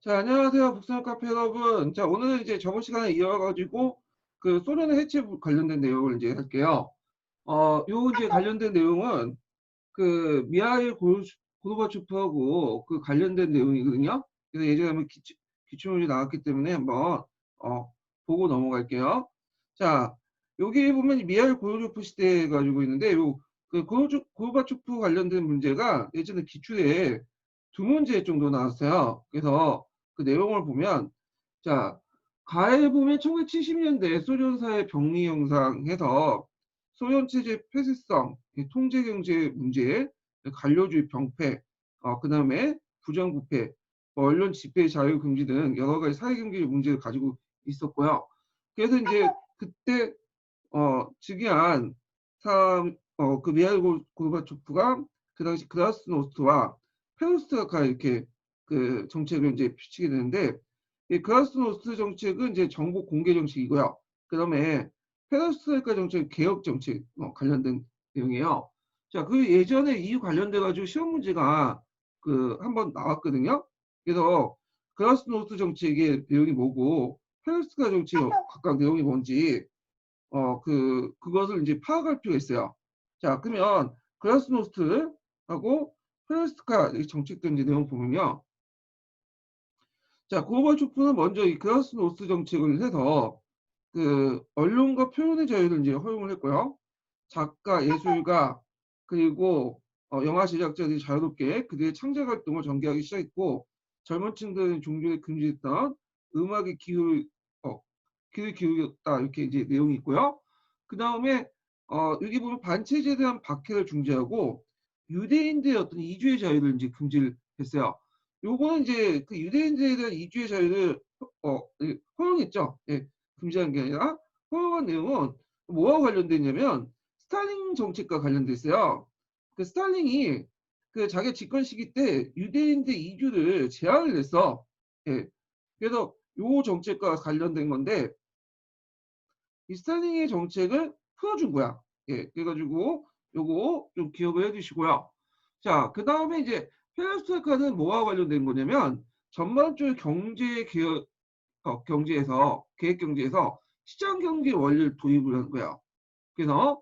자, 안녕하세요. 북스형 카페 여러분. 자, 오늘은 이제 저번 시간에 이어가지고 그 소련의 해체 관련된 내용을 이제 할게요. 요 이제 관련된 내용은 그 미하일 고르바초프하고 그 관련된 내용이거든요. 그래서 예전에 한번 기출문제 나왔기 때문에 한번 보고 넘어갈게요. 자, 여기 보면 미하일 고르바초프 시대 가지고 있는데 요그 고르바초프 관련된 문제가 예전에 기출에 두 문제 정도 나왔어요. 그래서 그 내용을 보면 자, 가에 보면 1970년대 소련사의 병리 형상해서 소련 체제 폐쇄성, 통제 경제 문제, 관료주의 병폐, 그다음에 부정부패, 언론 집회 자유 금지 등 여러 가지 사회 경제 문제를 가지고 있었고요. 그래서 이제 그때 즉위한 그 미하일 고르바초프가 그 당시 그라스노스트와 페로스트가 이렇게 그 정책을 이제 펼치게 되는데 이 그라스노스트 정책은 이제 정보 공개 정책이고요. 그다음에 페로스트카 정책 개혁 정책 관련된 내용이에요. 자, 그 예전에 이 관련돼 가지고 시험 문제가 그 한번 나왔거든요. 그래서 그라스노스트 정책의 내용이 뭐고 페로스트카 정책 각각 내용이 뭔지 그것을 이제 파악할 필요가 있어요. 자, 그러면 글라스노스트하고 페레스트카 정책들 이제 내용 보면요. 자, 고르바초프는 먼저 이 글라스노스트 정책을 해서 그 언론과 표현의 자유를 이제 허용을 했고요. 작가, 예술가, 그리고 영화 제작자들이 자유롭게 그들의 창작 활동을 전개하기 시작했고 젊은 층들은 종교에 금지했던 음악의 어, 귀를 기울였다 이렇게 이제 내용이 있고요. 그 다음에 여기 보면 반체제에 대한 박해를 중재하고 유대인들의 어떤 이주의 자유를 이제 금지를 했어요. 요거는 이제 그 유대인들에 대한 이주의 자유를 허용했죠. 예, 금지한 게 아니라 허용한 내용은 뭐와 관련되냐면 스탈린 정책과 관련돼 있어요. 그 스탈린이 그 자기 집권 시기 때 유대인들 이주를 제한을 했어. 예. 그래서 요 정책과 관련된 건데 이 스탈린의 정책을 풀어준 거야. 예. 그래가지고 요거 좀 기억을 해두시고요. 자, 그 다음에 이제 페레스트라이카는 뭐와 관련된 거냐면 전반적으로 경제 개혁 경제에서 계획 경제에서 시장 경제 원리를 도입을 한 거야. 그래서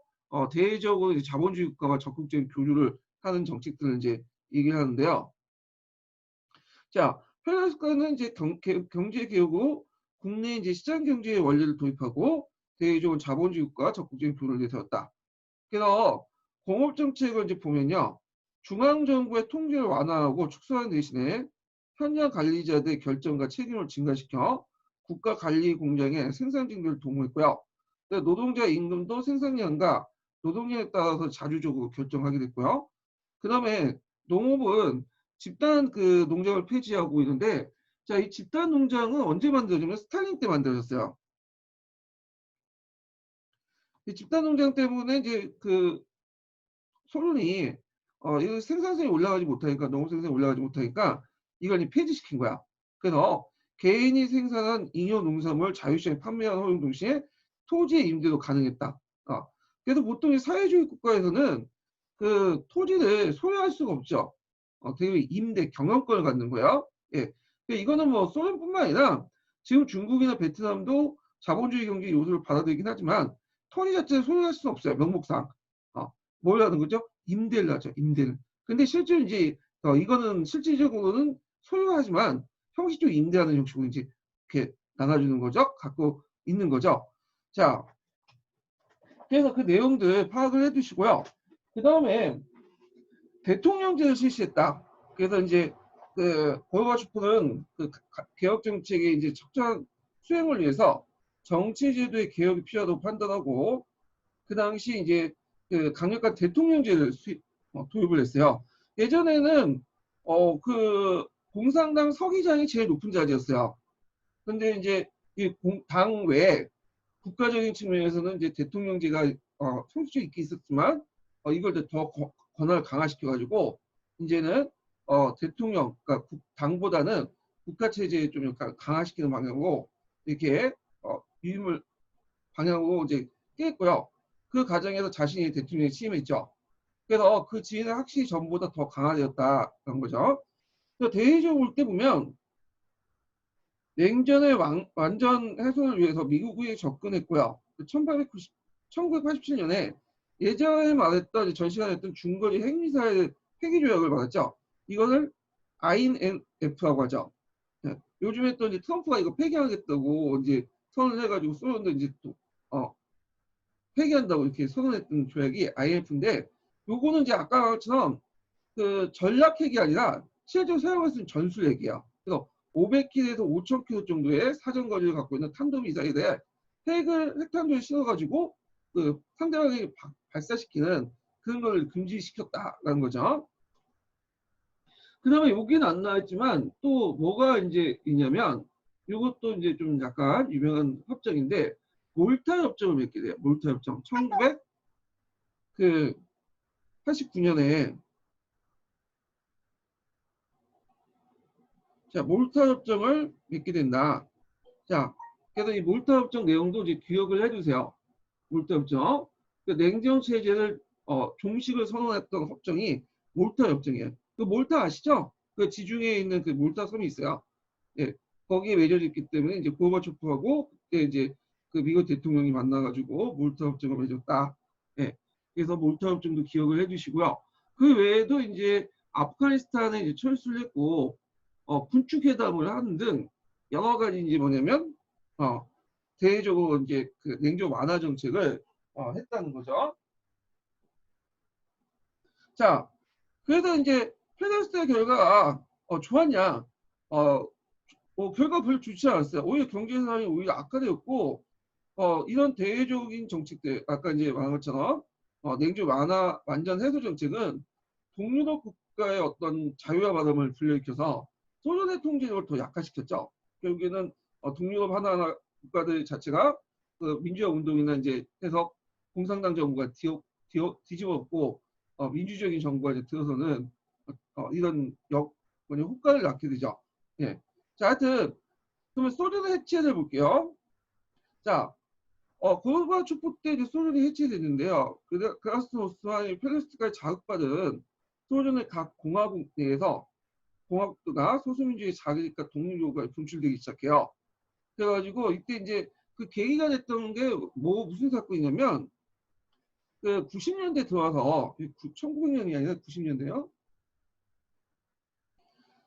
대외적으로 이제 자본주의 국가와 적극적인 교류를 하는 정책들을 이제 얘기를 하는데요. 자, 페레스카는 이제 경제 개혁 후 국내 이제 시장 경제의 원리를 도입하고 대외적으로 자본주의 국가와 적극적인 교류를 세웠다. 그래서 공업 정책을 이제 보면요. 중앙 정부의 통제를 완화하고 축소하는 대신에 현장 관리자들의 결정과 책임을 증가시켜 국가 관리 공장의 생산 증대를 도모했고요. 노동자 임금도 생산량과 노동량에 따라서 자주적으로 결정하게 됐고요. 그다음에 농업은 집단 그 농장을 폐지하고 있는데 자, 이 집단 농장은 언제 만들어지면 스탈린 때 만들어졌어요. 이 집단 농장 때문에 이제 그 소련이 이 생산성이 올라가지 못하니까 농업 생산이 올라가지 못하니까 이걸 이제 폐지시킨 거야. 그래서 개인이 생산한 잉여 농산물 자유시장에 판매하는 허용 동시에 토지의 임대도 가능했다. 그래서 보통 이 사회주의 국가에서는 그 토지를 소유할 수가 없죠. 되게 임대 경영권을 갖는 거야. 예. 근데 이거는 뭐 소련뿐만 아니라 지금 중국이나 베트남도 자본주의 경제 요소를 받아들이긴 하지만 토지 자체를 소유할 수는 없어요. 명목상. 뭘 하는 거죠? 임대를 하죠. 임대를. 근데 실제로 이제 이거는 실질적으로는 소유하지만 형식적으로 임대하는 형식으로 이제 이렇게 나눠주는 거죠. 갖고 있는 거죠. 자, 그래서 그 내용들 파악을 해두시고요. 그 다음에 대통령제를 실시했다. 그래서 이제 그 고르바초프는 그 개혁 정책의 이제 적절한 수행을 위해서 정치제도의 개혁이 필요하다고 판단하고 그 당시 이제 그 강력한 대통령제를 도입을 했어요. 예전에는 그 공산당 서기장이 제일 높은 자리였어요. 근데 이제 이 당 외에 국가적인 측면에서는 이제 대통령제가 성취적으로 있긴 있었지만 이걸 더 권한을 강화시켜가지고 이제는 대통령, 그러니까 당보다는 국가 체제에 좀 강화시키는 방향으로 이렇게 유임을 방향으로 이제 깼고요. 그 과정에서 자신이 대통령에 취임했죠. 그래서 그 지위는 확실히 전보다 더 강화되었다는 거죠. 그래서 대외적으로 볼 때 보면 냉전의 완전 해소를 위해서 미국이 접근했고요. 1987년에 예전에 말했던 전 시간에 했던 중거리 핵미사일 폐기 조약을 말했죠. 이거를 INF라고 하죠. 네. 요즘에 또 이제 트럼프가 이거 폐기하겠다고 이제 선언을 해가지고 소련도 이제 또 폐기한다고 이렇게 선언했던 조약이 INF인데, 요거는 이제 아까처럼 그 전략 핵이 아니라 실제로 사용할 수 있는 전술 핵이에요. 그래서 500km에서 5,000km 정도의 사정 거리를 갖고 있는 탄도 미사일에 핵탄두를 씌워가지고 그 상대방이 발사시키는 그런 걸 금지시켰다라는 거죠. 그 다음에 여기는 안 나왔지만 또 뭐가 이제 있냐면, 이것도 이제 좀 약간 유명한 협정인데, 몰타 협정을 맺게 돼요. 몰타 협정. 1989년에 자, 몰타 협정을 맺게 된다. 자, 그래서 이 몰타 협정 내용도 이제 기억을 해주세요. 몰타 협정. 그 냉전 체제를 종식을 선언했던 협정이 몰타 협정이에요. 그 몰타 아시죠? 그 지중해에 있는 그 몰타 섬이 있어요. 예, 거기에 맺어져 있기 때문에 이제 고르바초프하고 그때 이제 그 미국 대통령이 만나가지고 몰타 협정을 맺었다. 예, 그래서 몰타 협정도 기억을 해주시고요. 그 외에도 이제 아프가니스탄에 이제 철수를 했고 군축 회담을 하는 등 여러 가지 이제 뭐냐면 대외적으로 이제 그 냉전 완화 정책을 했다는 거죠. 자, 그래서 이제 페데스의 결과가 좋았냐? 결과 별로 좋지 않았어요. 오히려 경제 상황이 오히려 악화되었고, 이런 대외적인 정책들, 아까 이제 말한 것처럼 냉전 완화 완전 해소 정책은 동유럽 국가의 어떤 자유화 바람을 불러일으켜서 소련의 통제력을 더 약화시켰죠. 결국에는 동유럽 하나하나 국가들 자체가 그 민주화 운동이나 이제 해서 공산당 정부가 뒤집어엎고 민주적인 정부가 이제 들어서는 이런 효과를 낳게 되죠. 예. 자, 하여튼 그러면 소련의 해체를 볼게요. 자, 고르바초프 때 이제 소련이 해체됐는데요. 그라스노스와 페레스트까지 자극받은 소련의 각 공화국 내에서 공화국가 소수민주의 자기가 독립요구가 분출되기 시작해요. 그래가지고 이때 이제 그 계기가 됐던 게 무슨 사건이냐면, 그 90년대 들어와서 1900년이 아니라 90년대요.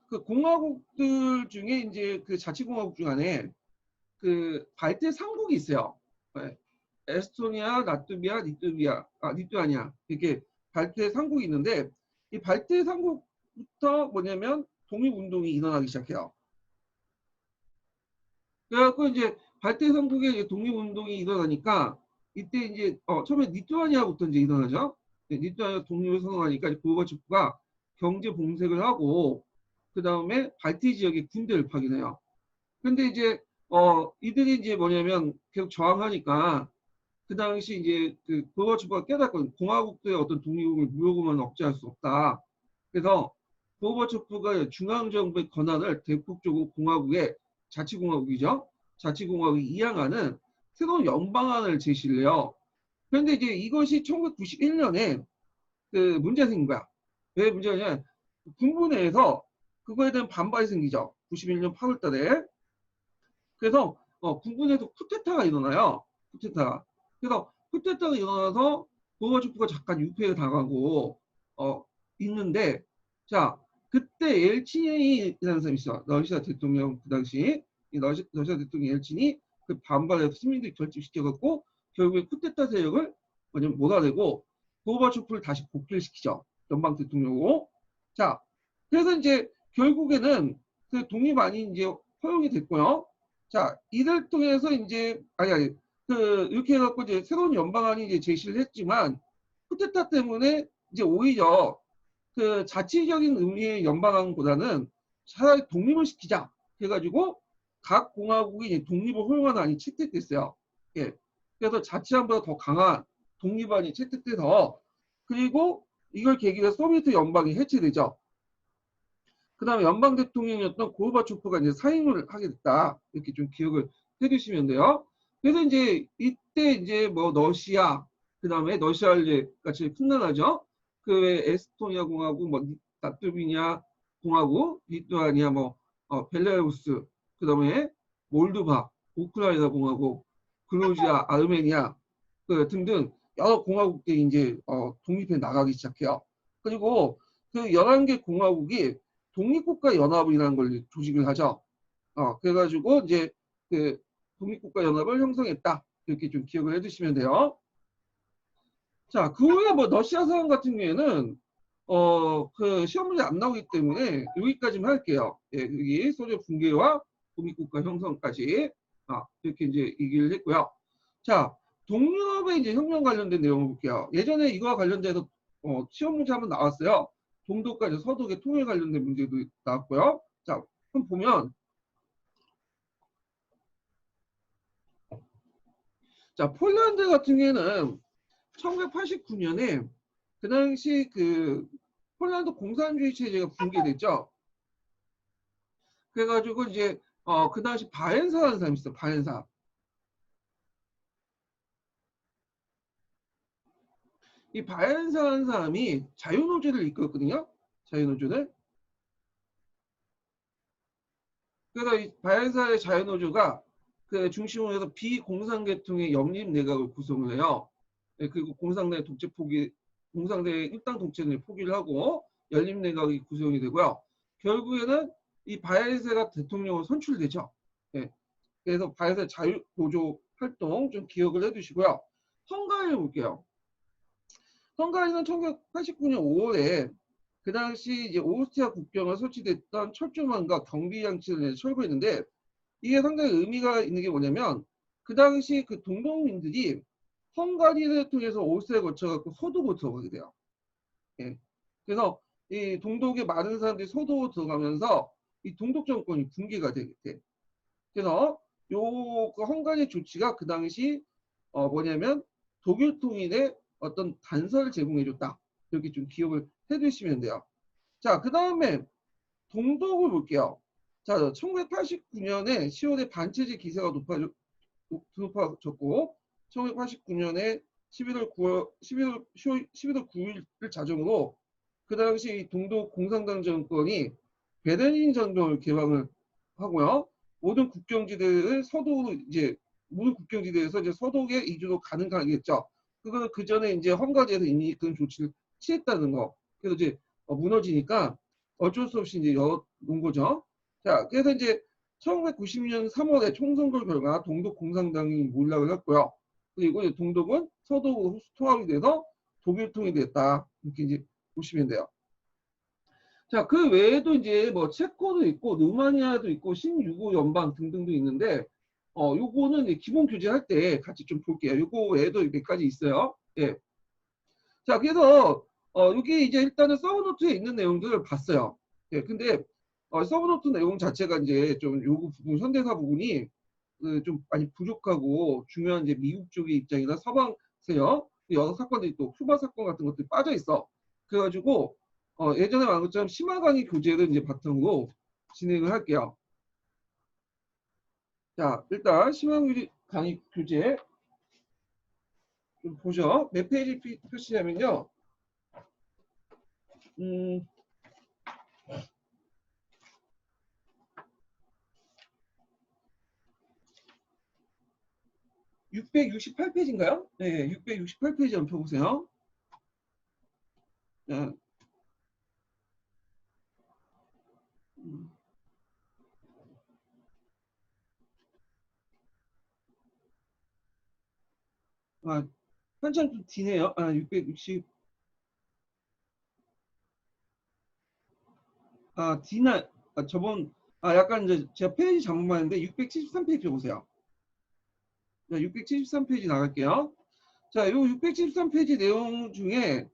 그 공화국들 중에 이제 그 자치공화국 중 안에 그 발트 삼국이 있어요. 네. 에스토니아, 라트비아, 리투아니아 이렇게 발트 삼국이 있는데, 이 발트 삼국부터 뭐냐면 독립운동이 일어나기 시작해요. 그래갖고 이제 발트 삼국의 독립운동이 일어나니까 이때 이제 처음에 리투아니아부터 이제 일어나죠. 네, 리투아니아 독립을 선언하니까 고르바초프가 경제 봉쇄를 하고 그 다음에 발트 지역에 군대를 파견해요. 근데 이제 이들이 이제 뭐냐면 계속 저항하니까 그 당시 이제 그 고르바초프가 깨닫거든. 공화국들의 어떤 독립을 무효금은 억제할 수 없다. 그래서 고르바초프가 중앙정부의 권한을 대폭적으로 공화국의 자치공화국이죠. 자치공화국이 이양하는 새로운 연방안을 제시를 해요. 그런데 이제 이것이 1991년에 그 문제가 생긴 거야. 왜 문제가 냐면 군부 내에서 그거에 대한 반발이 생기죠. 91년 8월 달에. 그래서 군부 내에서 쿠데타가 일어나요. 쿠데타. 그래서 쿠데타가 일어나서 고르바초프가 잠깐 유폐를 당하고 있는데, 자, 그때 엘친이라는 사람이 있어. 러시아 대통령 그 당시 이 러시아 대통령 엘친이 그 반발해서 시민들이 결집시켜갖고 결국에 쿠데타 세력을 뭐냐면 몰아내고 고르바초프를 다시 복귀를 시키죠. 연방 대통령으로. 자, 그래서 이제 결국에는 그 독립안이 이제 허용이 됐고요. 자, 이를 통해서 이제 아니 그 이렇게 해갖고 이제 새로운 연방안이 이제 제시를 했지만 쿠데타 때문에 이제 오히려 그 자치적인 의미의 연방안보다는 차라리 독립을 시키자 해가지고 각 공화국이 이제 독립을 허용하는 안이 채택됐어요. 예. 그래서 자치안보다 더 강한 독립안이 채택돼서, 그리고 이걸 계기로 소비에트 연방이 해체되죠. 그 다음에 연방 대통령이었던 고르바초프가 이제 사임을 하게 됐다. 이렇게 좀 기억을 해주시면 돼요. 그래서 이제 이때 이제 뭐 러시아, 그 다음에 러시아 이제 같이 큰 나라죠. 그 외에 에스토니아 공화국, 뭐 라트비아 공화국, 리투아니아, 벨라루스, 그 다음에 몰도바, 우크라이나 공화국, 그루지아, 아르메니아 등등 여러 공화국들이 이제 독립해 나가기 시작해요. 그리고 그 11개 공화국이 독립국가 연합이라는 걸 조직을 하죠. 그래가지고 이제 그 독립국가 연합을 형성했다. 이렇게 좀 기억을 해두시면 돼요. 자, 그 후에 뭐 러시아 사람 같은 경우에는 그 시험 문제 안 나오기 때문에 여기까지만 할게요. 예, 여기 소련 붕괴와 독립국가 형성까지 이렇게 이제 얘기를 했고요. 자, 동유럽의 이제 혁명 관련된 내용을 볼게요. 예전에 이거와 관련돼서 시험 문제 한번 나왔어요. 동독까지 서독의 통일 관련된 문제도 나왔고요. 자, 그럼 보면 자, 폴란드 같은 경우에는 1989년에 그 당시 그 폴란드 공산주의 체제가 붕괴됐죠. 그래가지고 이제 그 당시 바엔사라는 사람이 있어. 바엔사. 이 바엔사라는 사람이 자유노조를 이끌었거든요. 자유노조를. 그래서 이 바엔사의 자유노조가 그 중심으로 해서 비공산계통의 연립 내각을 구성을 해요. 네, 그리고 공산당의 독재 포기, 공산당의 일당 독재를 포기를 하고 연립 내각이 구성이 되고요. 결국에는 이 바엔사가 대통령으로 선출되죠. 네, 그래서 바엔사 자유노조 활동 좀 기억을 해두시고요. 헝가리를 볼게요. 헝가리는 1989년 5월에 그 당시 이제 오스트리아 국경을 설치됐던 철조망과 경비 장치를 철거했는데 이게 상당히 의미가 있는 게 뭐냐면 그 당시 그 동독민들이 헝가리를 통해서 오스트리아에 거쳐갖고 서독으로 들어가게 돼요. 예. 그래서 이 동독의 많은 사람들이 서독으로 들어가면서 이 동독 정권이 붕괴가 되게 돼. 그래서 그 헝가리 조치가 그 당시 뭐냐면 독일 통일의 어떤 단서를 제공해줬다. 이렇게 좀 기억을 해두시면 돼요. 자, 그 다음에 동독을 볼게요. 자, 1989년에 10월에 반체제 기세가 높아졌고 1989년에 11월 9월 11월 9일을 자정으로 그 당시 동독 공산당 정권이 베르린 전경을 개방을 하고요. 모든 국경지대를 서독으로 이제 모든 국경지대에서 이제 서독의 이주로 가능하겠죠. 그거는 그 전에 이제 헝가리에서 이미 그런 조치를 취했다는 거. 그래서 이제 무너지니까 어쩔 수 없이 이제 열어놓은 거죠. 자, 그래서 이제 1990년 3월에 총선거 결과 동독 공산당이 몰락을 했고요. 그리고 이제 동독은 서독으로 통합이 돼서 독일통이 됐다. 이렇게 이제 보시면 돼요. 자, 그 외에도 이제 뭐 체코도 있고 루마니아도 있고 신유고 연방 등등도 있는데 요거는 이제 기본 교재할 때 같이 좀 볼게요. 요거 외에도 몇 가지 있어요. 예. 자, 그래서 여기 이제 일단은 서브노트에 있는 내용들을 봤어요. 예. 근데 서브노트 내용 자체가 이제 좀 요거 부분 현대사 부분이 좀 많이 부족하고 중요한 이제 미국 쪽의 입장이나 서방세요. 여러 사건들이 또 쿠바 사건 같은 것들이 빠져 있어. 그래가지고 예전에 말한 것처럼 심화 강의 교재를 이제 바탕으로 진행을 할게요. 자, 일단 심화 강의 교재 좀 보죠. 몇 페이지 표시하면요. 668페이지인가요? 네, 668페이지 한번 펴보세요. 네. 한참 좀 뒤네요. 660. 뒤나, 저번, 약간 이제 제가 페이지 잘못 봤는데 673페이지 보세요. 자, 673페이지 나갈게요. 자, 요 673페이지 내용 중에,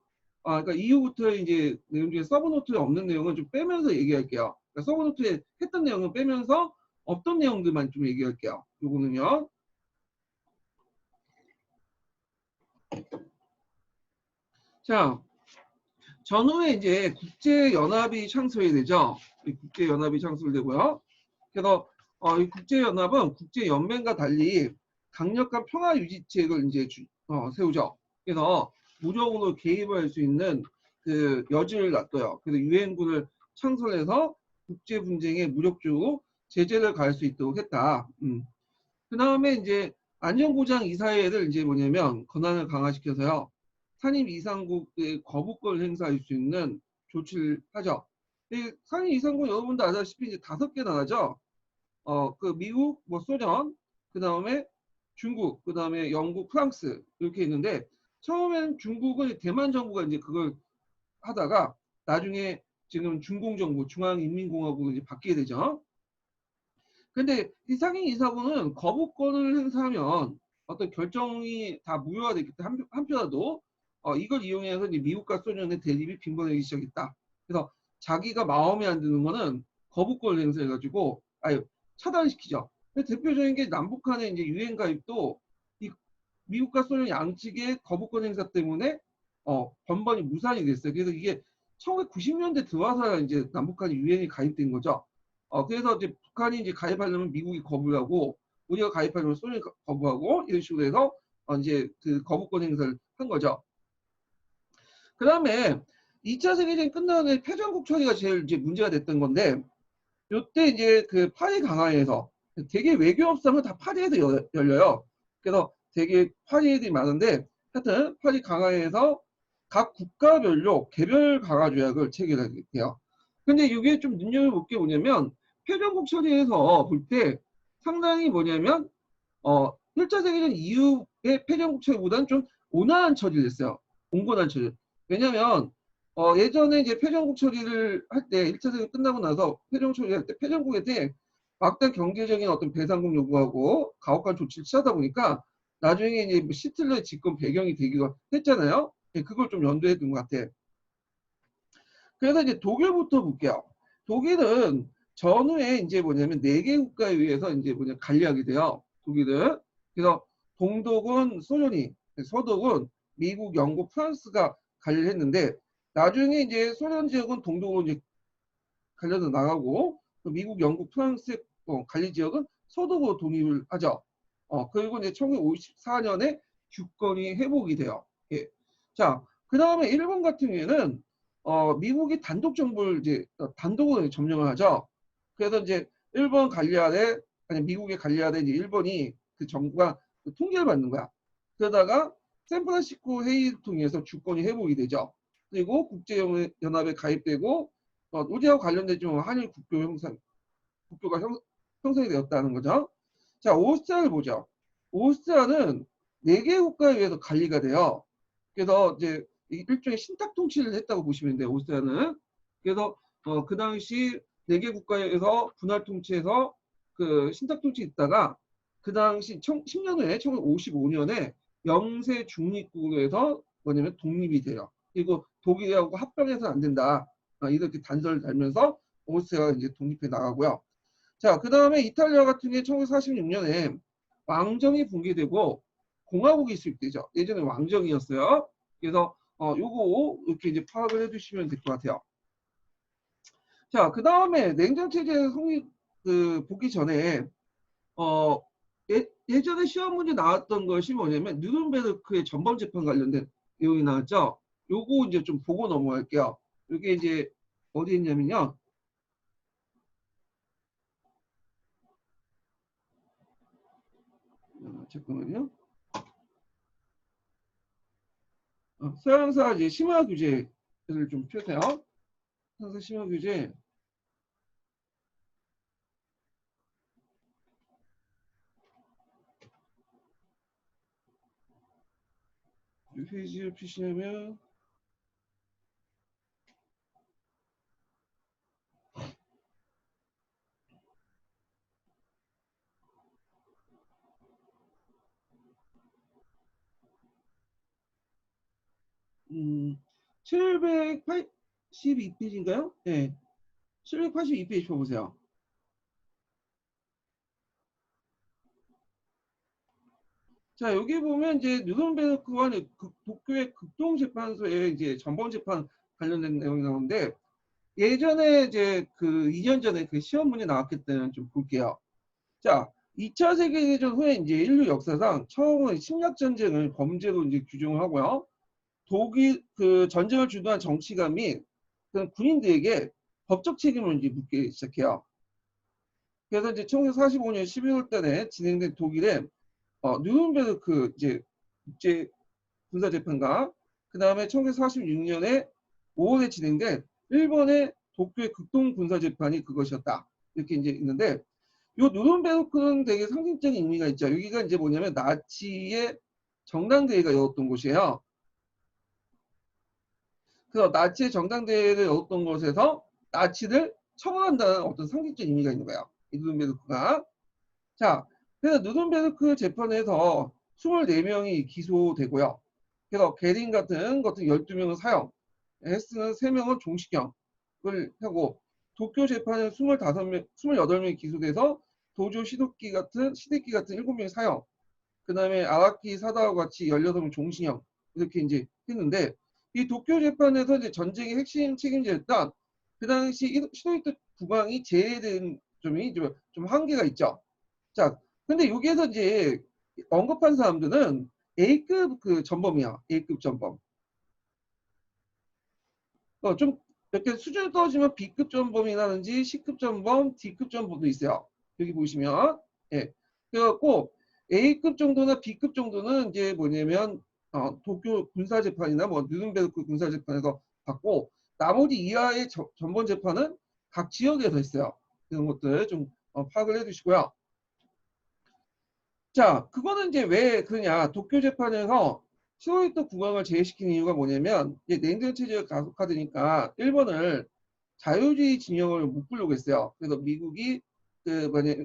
그러니까 이후부터 이제 내용 중에 서브노트에 없는 내용은 좀 빼면서 얘기할게요. 그러니까 서브노트에 했던 내용은 빼면서 없던 내용들만 좀 얘기할게요. 요거는요. 자, 전후에 이제 국제연합이 창설이 되죠. 국제연합이 창설되고요. 그래서 이 국제연합은 국제연맹과 달리 강력한 평화 유지책을 이제 세우죠. 그래서 무력으로 개입할 수 있는 그 여지를 놔둬요. 그래서 유엔군을 창설해서 국제 분쟁에 무력적으로 제재를 가할 수 있도록 했다. 그 다음에 이제 안전보장 이사회를 이제 뭐냐면 권한을 강화시켜서요. 산입 이상국의 거부권을 행사할 수 있는 조치를 하죠. 이 산입 이상국 여러분도 아시다시피 이제 5개나 하죠. 그 미국, 뭐 소련, 그 다음에 중국, 그 다음에 영국, 프랑스 이렇게 있는데 처음엔 중국은 대만 정부가 이제 그걸 하다가 나중에 지금 중공정부, 중앙인민공화국으로 이제 바뀌게 되죠. 근데 이 상임 이사국은 거부권을 행사하면 어떤 결정이 다 무효화됐기 때문에 한편으로도 이걸 이용해서 이제 미국과 소련의 대립이 빈번하기 시작했다. 그래서 자기가 마음에 안 드는 거는 거부권을 행사해가지고 아니 차단시키죠. 근데 대표적인 게 남북한의 이제 유엔 가입도 이 미국과 소련 양측의 거부권 행사 때문에 번번이 무산이 됐어요. 그래서 이게 1990년대 들어와서 이제 남북한이 유엔이 가입된 거죠. 그래서 이제 북한이 이제 가입하려면 미국이 거부를 하고 우리가 가입하려면 소련이 거부하고 이런 식으로 해서 이제 그 거부권 행사를 한 거죠. 그 다음에 2차 세계대전 끝나는 패전국 처리가 제일 이제 문제가 됐던 건데 요때 이제 그 파리 강화에서 되게 외교업상은 다 파리에서 열려요. 그래서 되게 파리들이 많은데 하여튼 파리 강화에서 각 국가별로 개별 강화 조약을 체결하게 돼요. 근데 이게 좀 눈여겨볼 게 뭐냐면 패전국 처리에서 볼 때 상당히 뭐냐면 1차 세계대전 이후의 패전국 처리보다는 좀 온화한 처리를 했어요. 온건한 처리. 왜냐면 예전에 이제 패전국 처리를 할 때 1차 세계대전 끝나고 나서 패전국 처리할 때 패전국에 대해 막단 경제적인 어떤 배상금 요구하고 가혹한 조치를 취하다 보니까 나중에 이제 뭐 히틀러의 집권 배경이 되기도 했잖아요. 그걸 좀 연도해 둔 것 같아. 그래서 이제 독일부터 볼게요. 독일은 전후에 이제 뭐냐면 4개 국가에 의해서 이제 뭐냐 관리하게 돼요. 독일은. 그래서 동독은 소련이, 서독은 미국, 영국, 프랑스가 관리를 했는데 나중에 이제 소련 지역은 동독으로 이제 관련해서 나가고 미국, 영국, 프랑스의 관리 지역은 서독으로 독립을 하죠. 그리고 이제 1954년에 주권이 회복이 돼요. 예. 자, 그 다음에 일본 같은 경우에는 미국이 단독 정부를 이제 단독으로 점령을 하죠. 그래서 이제 일본 관리 아래 아니 미국의 관리 아래 이제 일본이 그 정부가 그 통제를 받는 거야. 그러다가 샌프란시스코 회의를 통해서 주권이 회복이 되죠. 그리고 국제연합에 가입되고 우리하고 관련되지만 한일 국교가 형성이 되었다는 거죠. 자, 오스트리아를 보죠. 오스트리아는 4개 국가에 의해서 관리가 돼요. 그래서 이제 일종의 신탁 통치를 했다고 보시면 돼요. 오스트리아는. 그래서 그 당시 4개 국가에서 분할 통치해서 그 신탁 통치 있다가 그 당시 10년 후에 1955년에 영세 중립국으로 해서 뭐냐면 독립이 돼요. 그리고 독일하고 합병해서는 안 된다. 이렇게 단서를 달면서 오스트리아가 이제 독립해 나가고요. 자, 그 다음에 이탈리아 같은 경우에 1946년에 왕정이 붕괴되고 공화국이 수립되죠. 예전에 왕정이었어요. 그래서 요거 이렇게 이제 파악을 해두시면 될 것 같아요. 자, 그 다음에 냉전체제 성립 보기 전에 예전에 시험 문제 나왔던 것이 뭐냐면 누른베르크의 전범재판 관련된 내용이 나왔죠. 요거 이제 좀 보고 넘어갈게요. 이게 이제 어디 있냐면요. 잠깐만요. 서양사 이제 심화 규제를 좀 펴세요. 서양사 심화 규제. 이 페이지를 피시면 782페이지인가요? 네. 782페이지 보세요. 자, 여기 보면 이제 누른베르크와 도쿄의 극동재판소의 이제 전범재판 관련된 내용이 나오는데 예전에 이제 그 2년 전에 그 시험 문제 나왔기 때문에 좀 볼게요. 자, 2차 세계대전 후에 이제 인류 역사상 처음으로 침략 전쟁을 범죄로 이제 규정을 하고요. 독일 그 전쟁을 주도한 정치가 및 군인들에게 법적 책임을 이제 묻기 시작해요. 그래서 이제 1945년 12월 달에 진행된 독일의 뉴른베르크 이제 국제 군사 재판과 그 다음에 1946년에 5월에 진행된 일본의 도쿄의 극동 군사 재판이 그것이었다. 이렇게 이제 있는데 요 누른베르크는 되게 상징적인 의미가 있죠. 여기가 이제 뭐냐면 나치의 정당대회가 열었던 곳이에요. 그래서 나치의 정당대회를 열었던 곳에서 나치를 처벌한다는 어떤 상징적 의미가 있는 거예요. 이 누른베르크가. 자, 그래서 누른베르크 재판에서 24명이 기소되고요. 그래서 게링 같은 것들 12명은 사형, 헤스는 3명은 종식형을 하고 도쿄 재판은 25명, 28명이 기소돼서 도조 시도키 같은 7명이 사형, 그 다음에 아라키 사다와 같이 16명 종신형 이렇게 이제 했는데 이 도쿄 재판에서 이제 전쟁의 핵심 책임자였던 그 당시 시도이토 국왕이 제외된 점이 좀 한계가 있죠. 자, 근데 여기에서 이제 언급한 사람들은 A급 그 전범이야. A급 전범. 좀 이렇게 수준이 떨어지면 B급 전범이라든지 C급 전범, D급 전범도 있어요. 여기 보시면. 예. 그래갖고 A급 정도나 B급 정도는 이제 뭐냐면 도쿄 군사재판이나 뭐 누른베르크 군사재판에서 받고 나머지 이하의 전범 재판은 각 지역에서 있어요. 이런 것들 좀 파악을 해두시고요. 자, 그거는 이제 왜 그러냐. 도쿄 재판에서 시도이토 국왕을 제외시킨 이유가 뭐냐면 이제 냉전 체제가 가속화되니까 일본을 자유주의 진영을 묶으려고 했어요. 그래서 미국이 그 만약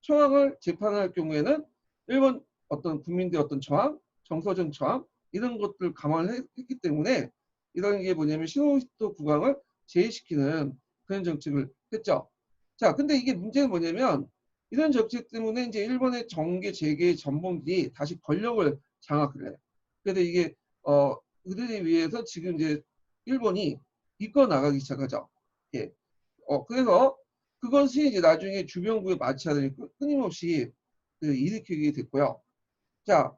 청왕을 재판할 경우에는 일본 어떤 국민들 어떤 저항, 정서적 저항 이런 것들 감안을 했기 때문에 이런 게 뭐냐면 시도이토 국왕을 제외시키는 그런 정책을 했죠. 자, 근데 이게 문제는 뭐냐면 이런 정책 때문에 이제 일본의 정계 재계 전범들이 다시 권력을 장악을 해요. 그래서 이게 그들에 위해서 지금 이제 일본이 이끌어 나가기 시작하죠. 예. 그래서 그것이 이제 나중에 주변국의 마찰을 끊임없이 일으키게 됐고요. 자,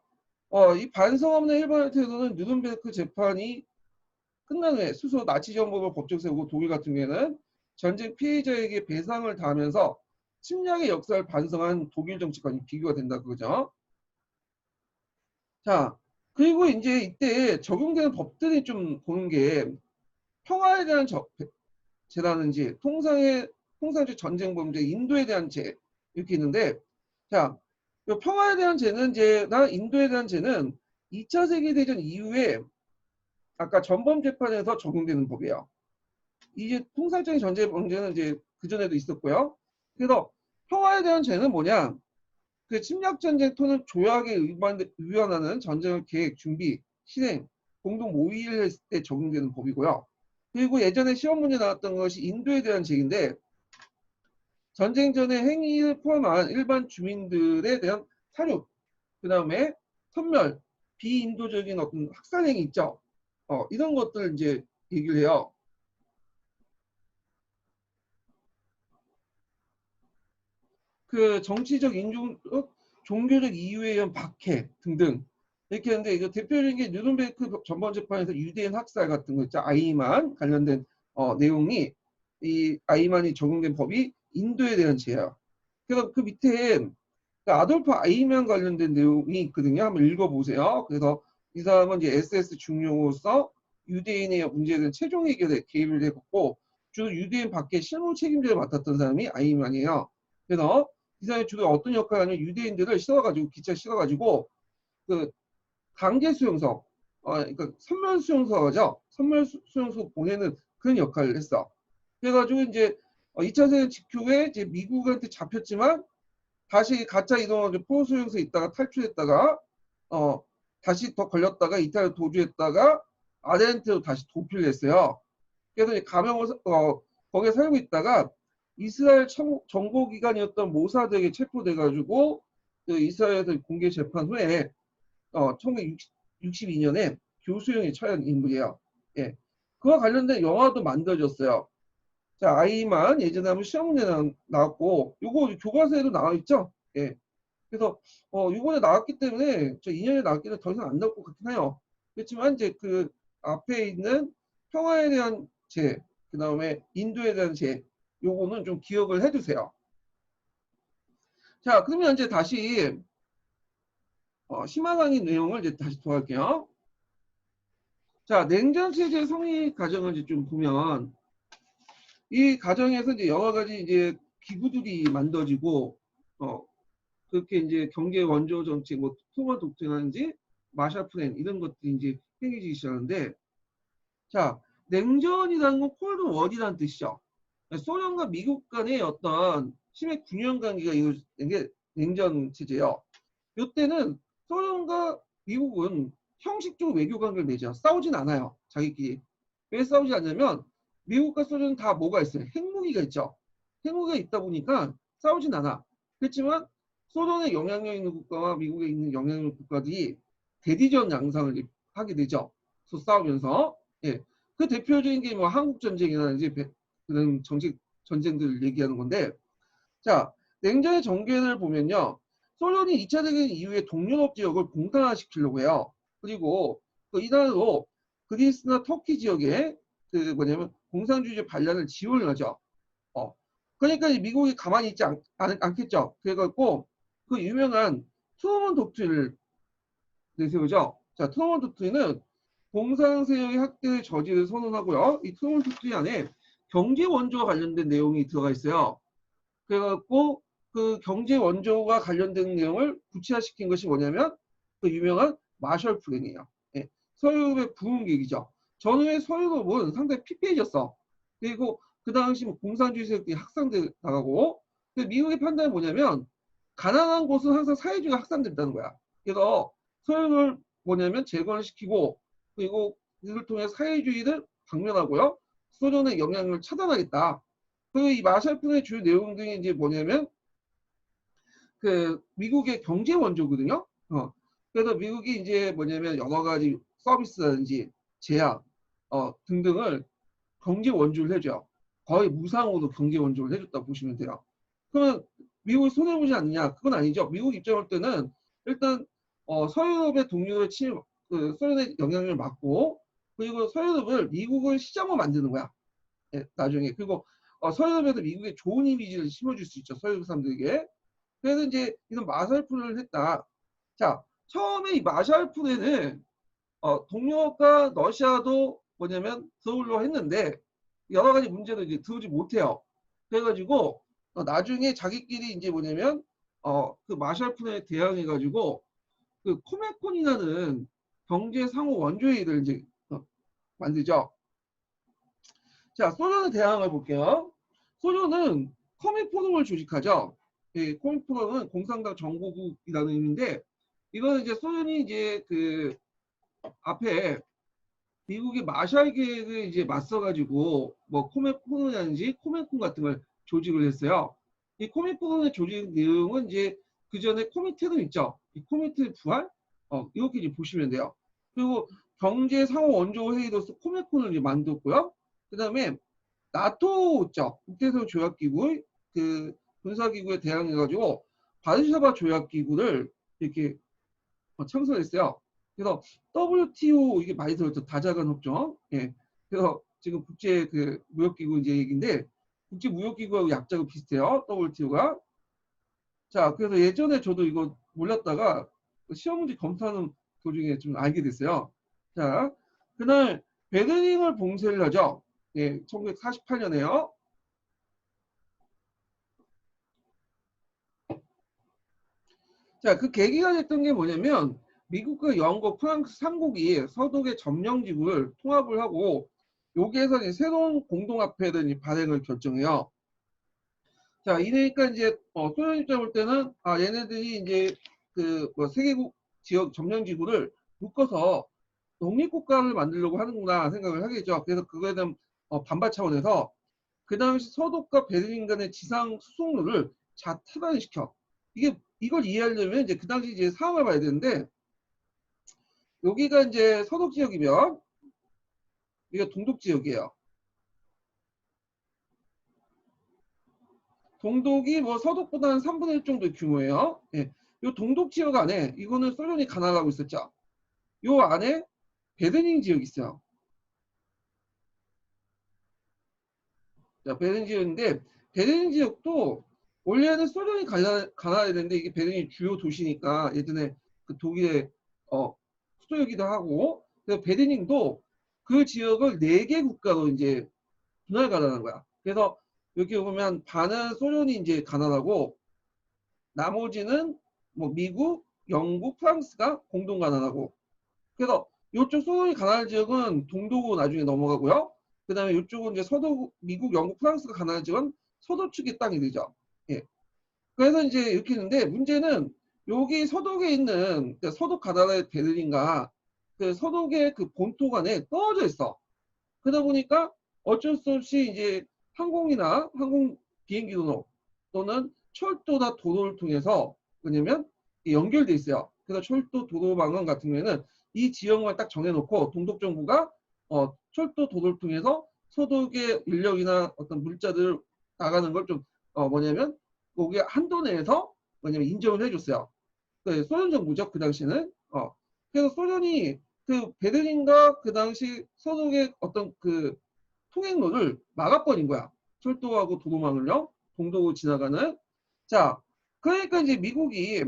이 반성 없는 일본의 태도는 누른베르크 재판이 끝난 후에 스스로 나치 정부를 법적 세우고 독일 같은 경우에는 전쟁 피해자에게 배상을 다하면서 침략의 역사를 반성한 독일 정치관이 비교가 된다 그거죠. 자, 그리고 이제 이때 적용되는 법들이 좀 보는 게 평화에 대한 제라든지 통상적 전쟁 범죄, 인도에 대한 죄 이렇게 있는데 자, 평화에 대한 죄는 이제나 인도에 대한 죄는 2차 세계대전 이후에 아까 전범 재판에서 적용되는 법이에요. 이제 통상적인 전쟁 범죄는 이제 그 전에도 있었고요. 그래서 평화에 대한 죄는 뭐냐? 그 침략 전쟁 또는 조약에 위반하는 전쟁을 계획, 준비, 실행, 공동 모의를 했을 때 적용되는 법이고요. 그리고 예전에 시험 문제 나왔던 것이 인도에 대한 죄인데 전쟁 전의 행위를 포함한 일반 주민들에 대한 살육, 그 다음에 선멸, 비인도적인 어떤 학살 행위 있죠. 이런 것들 이제 얘기를 해요. 그 정치적 종교적 이유에 의한 박해 등등 이렇게 하는데 이거 대표적인 게 뉴른베르크 전범 재판에서 유대인 학살 같은 거 있죠. 아이만 관련된 내용이 이 아이만이 적용된 법이 인도에 대한 죄야. 그래서 그 밑에 그 아돌프 아이만 관련된 내용이 있거든요. 한번 읽어보세요. 그래서 이 사람은 이제 SS 중령으로서 유대인의 문제에 대한 최종 해결에 개입을 해갖고 주로 유대인 밖에 실무 책임자를 맡았던 사람이 아이만이에요. 그래서 이 사람이 주로 어떤 역할을 하냐면 유대인들을 실어가지고 기차 실어가지고 그 강제 수용소, 그러니까 선멸 수용소죠. 선멸 수용소 보내는 그런 역할을 했어. 그래가지고 이제 2차 세계 직후에 이제 미국한테 잡혔지만 다시 가짜 이동하고 포수용소에 있다가 탈출했다가 다시 더 걸렸다가 이탈리아 도주했다가 아르헨티나로 다시 도피를 했어요. 그래서 이제 감염을 거기에 살고 있다가 이스라엘 정보기관이었던 모사드에게 체포돼가지고 그 이스라엘에서 공개 재판 후에 1962년에 교수형에 처한 인물이에요. 예. 그와 관련된 영화도 만들어졌어요. 자, 아이만 예전에 한번 시험 문제 나왔고 요거 교과서에도 나와 있죠. 예. 그래서 이번에 나왔기 때문에 저 2년에 나왔기는 더 이상 안 나올 것 같긴 해요. 그렇지만 이제 그 앞에 있는 평화에 대한 죄, 그 다음에 인도에 대한 죄, 요거는 좀 기억을 해두세요. 자, 그러면 이제 다시 심화강의 내용을 이제 다시 더할게요. 자, 냉전체제 성립 과정을 이제 좀 보면 이 과정에서 이제 여러 가지 이제 기구들이 만들어지고 그렇게 이제 경제 원조 정책, 뭐 트루먼 독트린이라든지 마샬 플랜 이런 것들이 이제 행해지기 시작하는데, 자, 냉전이라는 건 콜드 워이라는 뜻이죠. 소련과 미국 간의 어떤 심해 균형 관계가 이루어진 게 냉전 체제예요. 이때는 소련과 미국은 형식적으로 외교 관계를 맺어요. 싸우진 않아요. 자기끼리. 왜 싸우지 않냐면 미국과 소련은 다 뭐가 있어요? 핵무기가 있죠. 핵무기가 있다 보니까 싸우진 않아. 그렇지만 소련의 영향력 있는 국가와 미국에 있는 영향력 국가들이 대리전 양상을 하게 되죠. 서 싸우면서. 예. 그 대표적인 게 뭐 한국 전쟁이라든지 그런 정책 전쟁들을 얘기하는 건데, 자, 냉전의 전개를 보면요. 소련이 2차 대전 이후에 동유럽 지역을 공산화시키려고 해요. 그리고 그 이단으로 그리스나 터키 지역에 그 뭐냐면 공산주의 반란을 지원을 하죠. 그러니까 미국이 가만히 있지 않겠죠. 그래갖고 그 유명한 트루먼 독트린을 내세우죠. 자, 트루먼 독트린은 공산 세력의 학대의 저지를 선언하고요. 이 트루먼 독트린 안에 경제 원조와 관련된 내용이 들어가 있어요. 그래갖고 그 경제 원조와 관련된 내용을 구체화시킨 것이 뭐냐면 그 유명한 마셜 플랜이에요. 예. 서유럽의 부흥객이죠. 전후에 서유럽은 상당히 피폐해졌어. 그리고 그 당시 뭐 공산주의 세력들이 확산돼 나가고, 미국의 판단은 뭐냐면 가난한 곳은 항상 사회주의가 확산된다는 거야. 그래서 서유럽을 뭐냐면 재건을 시키고, 그리고 이를 통해 사회주의를 박멸하고요. 소련의 영향력을 차단하겠다. 그리고 이 마샬 플랜의 주요 내용들이 이제 뭐냐면 그 미국의 경제 원조거든요. 그래서 미국이 이제 뭐냐면 여러 가지 서비스라든지 제약 등등을 경제 원조를 해줘요. 거의 무상으로 경제 원조를 해줬다고 보시면 돼요. 그러면 미국이 손해보지 않느냐? 그건 아니죠. 미국 입장할 때는 일단 서유럽의 동료의 그 소련의 영향을 막고, 그리고 서유럽을 미국을 시장으로 만드는 거야. 예, 나중에. 그리고 서유럽에서 미국에 좋은 이미지를 심어줄 수 있죠. 서유럽 사람들에게. 그래서 이제 이런 마샬플랜을 했다. 자, 처음에 이 마샬플랜은 동유럽과 러시아도 뭐냐면 들어오려고 했는데 여러 가지 문제도 이제 들어오지 못해요. 그래가지고 나중에 자기끼리 이제 뭐냐면 그 마샬플랜에 대항해가지고 그 코메콘이라는 경제 상호 원조회의를 이제 만들죠. 자, 소련의 대항을 볼게요. 소련은 코미포럼을 조직하죠. 예, 코미포럼은 공산당 정보국이라는 의미인데, 이거는 이제 소련이 이제 그 앞에 미국의 마샬 계획을 이제 맞서가지고 뭐 코메포럼이라든지 코멘콘 같은 걸 조직을 했어요. 이 코미포럼의 조직 내용은 이제 그 전에 코미테도 있죠. 이 코미테 부활? 이렇게 이제 보시면 돼요. 그리고 경제 상호 원조 회의로서 코메콘을 이제 만들었고요. 그 다음에 나토 있죠. 국제선 조약기구 그 군사기구에 대항해가지고 바르샤바 조약기구를 이렇게 창설했어요. 그래서 WTO 이게 많이 들었죠. 다자간 협정. 예. 그래서 지금 국제 그 무역기구 이제 얘기인데 국제 무역기구하고 약자가 비슷해요. WTO가. 자, 그래서 예전에 저도 이거 몰랐다가 시험 문제 검토하는 도중에 좀 알게 됐어요. 자, 그날 베를린을 봉쇄를 하죠. 예, 1948년에요. 자, 그 계기가 됐던 게 뭐냐면 미국과 영국, 프랑스 3국이 서독의 점령지구를 통합을 하고 여기에서 이제 새로운 공동화폐를 발행을 결정해요. 자, 이러니까 이제 소련 입장 볼 때는 얘네들이 이제 그 뭐 세계국 지역 점령지구를 묶어서 독립국가를 만들려고 하는구나 생각을 하겠죠. 그래서 그거에 대한 반발 차원에서 그 당시 서독과 베를린 간의 지상 수송로를 차단시켜. 이걸 이해하려면 이제 그 당시 이제 상황을 봐야 되는데 여기가 이제 서독 지역이면 이게 동독 지역이에요. 동독이 뭐 서독보다 한 3분의 1 정도 규모예요. 예. 요 동독 지역 안에 이거는 소련이 관할하고 있었죠. 요 안에 베르닌 지역이 있어요. 자, 베르닌 지역인데 베르닌 지역도 원래는 소련이 가나야 되는데 이게 베를린이 주요 도시니까 예전에 그 독일의 수도이기도 하고 그래서 베르닝도 그 지역을 4개 국가로 이제 분할 가나는 거야. 그래서 여기 보면 반은 소련이 이제 가나하고 나머지는 뭐 미국, 영국, 프랑스가 공동 가나하고 그래서 이쪽 소련이 가나할 지역은 동독으로 나중에 넘어가고요. 그 다음에 이쪽은 이제 서도 미국, 영국, 프랑스가 가나할 지역은 서도 측의 땅이 되죠. 예. 그래서 이제 이렇게 했는데 문제는 여기 서독에 있는 그러니까 서독 가나다의 베를린과 그 서독의 그 본토 간에 떨어져 있어. 그러다 보니까 어쩔 수 없이 이제 항공이나 항공 비행기 도로 또는 철도나 도로를 통해서 뭐냐면 연결돼 있어요. 그래서 철도 도로망원 같은 경우에는 이 지역만 딱 정해놓고 동독 정부가 철도 도로를 통해서 서독의 인력이나 어떤 물자들 나가는 걸 좀 뭐냐면 거기에 한도 내에서 뭐냐면 인정을 해줬어요. 그 소련 정부죠 그 당시는. 그래서 소련이 그 베를린과 그 당시 서독의 어떤 그 통행로를 막아버린 거야. 철도하고 도로망을요. 동독으로 지나가는. 자, 그러니까 이제 미국이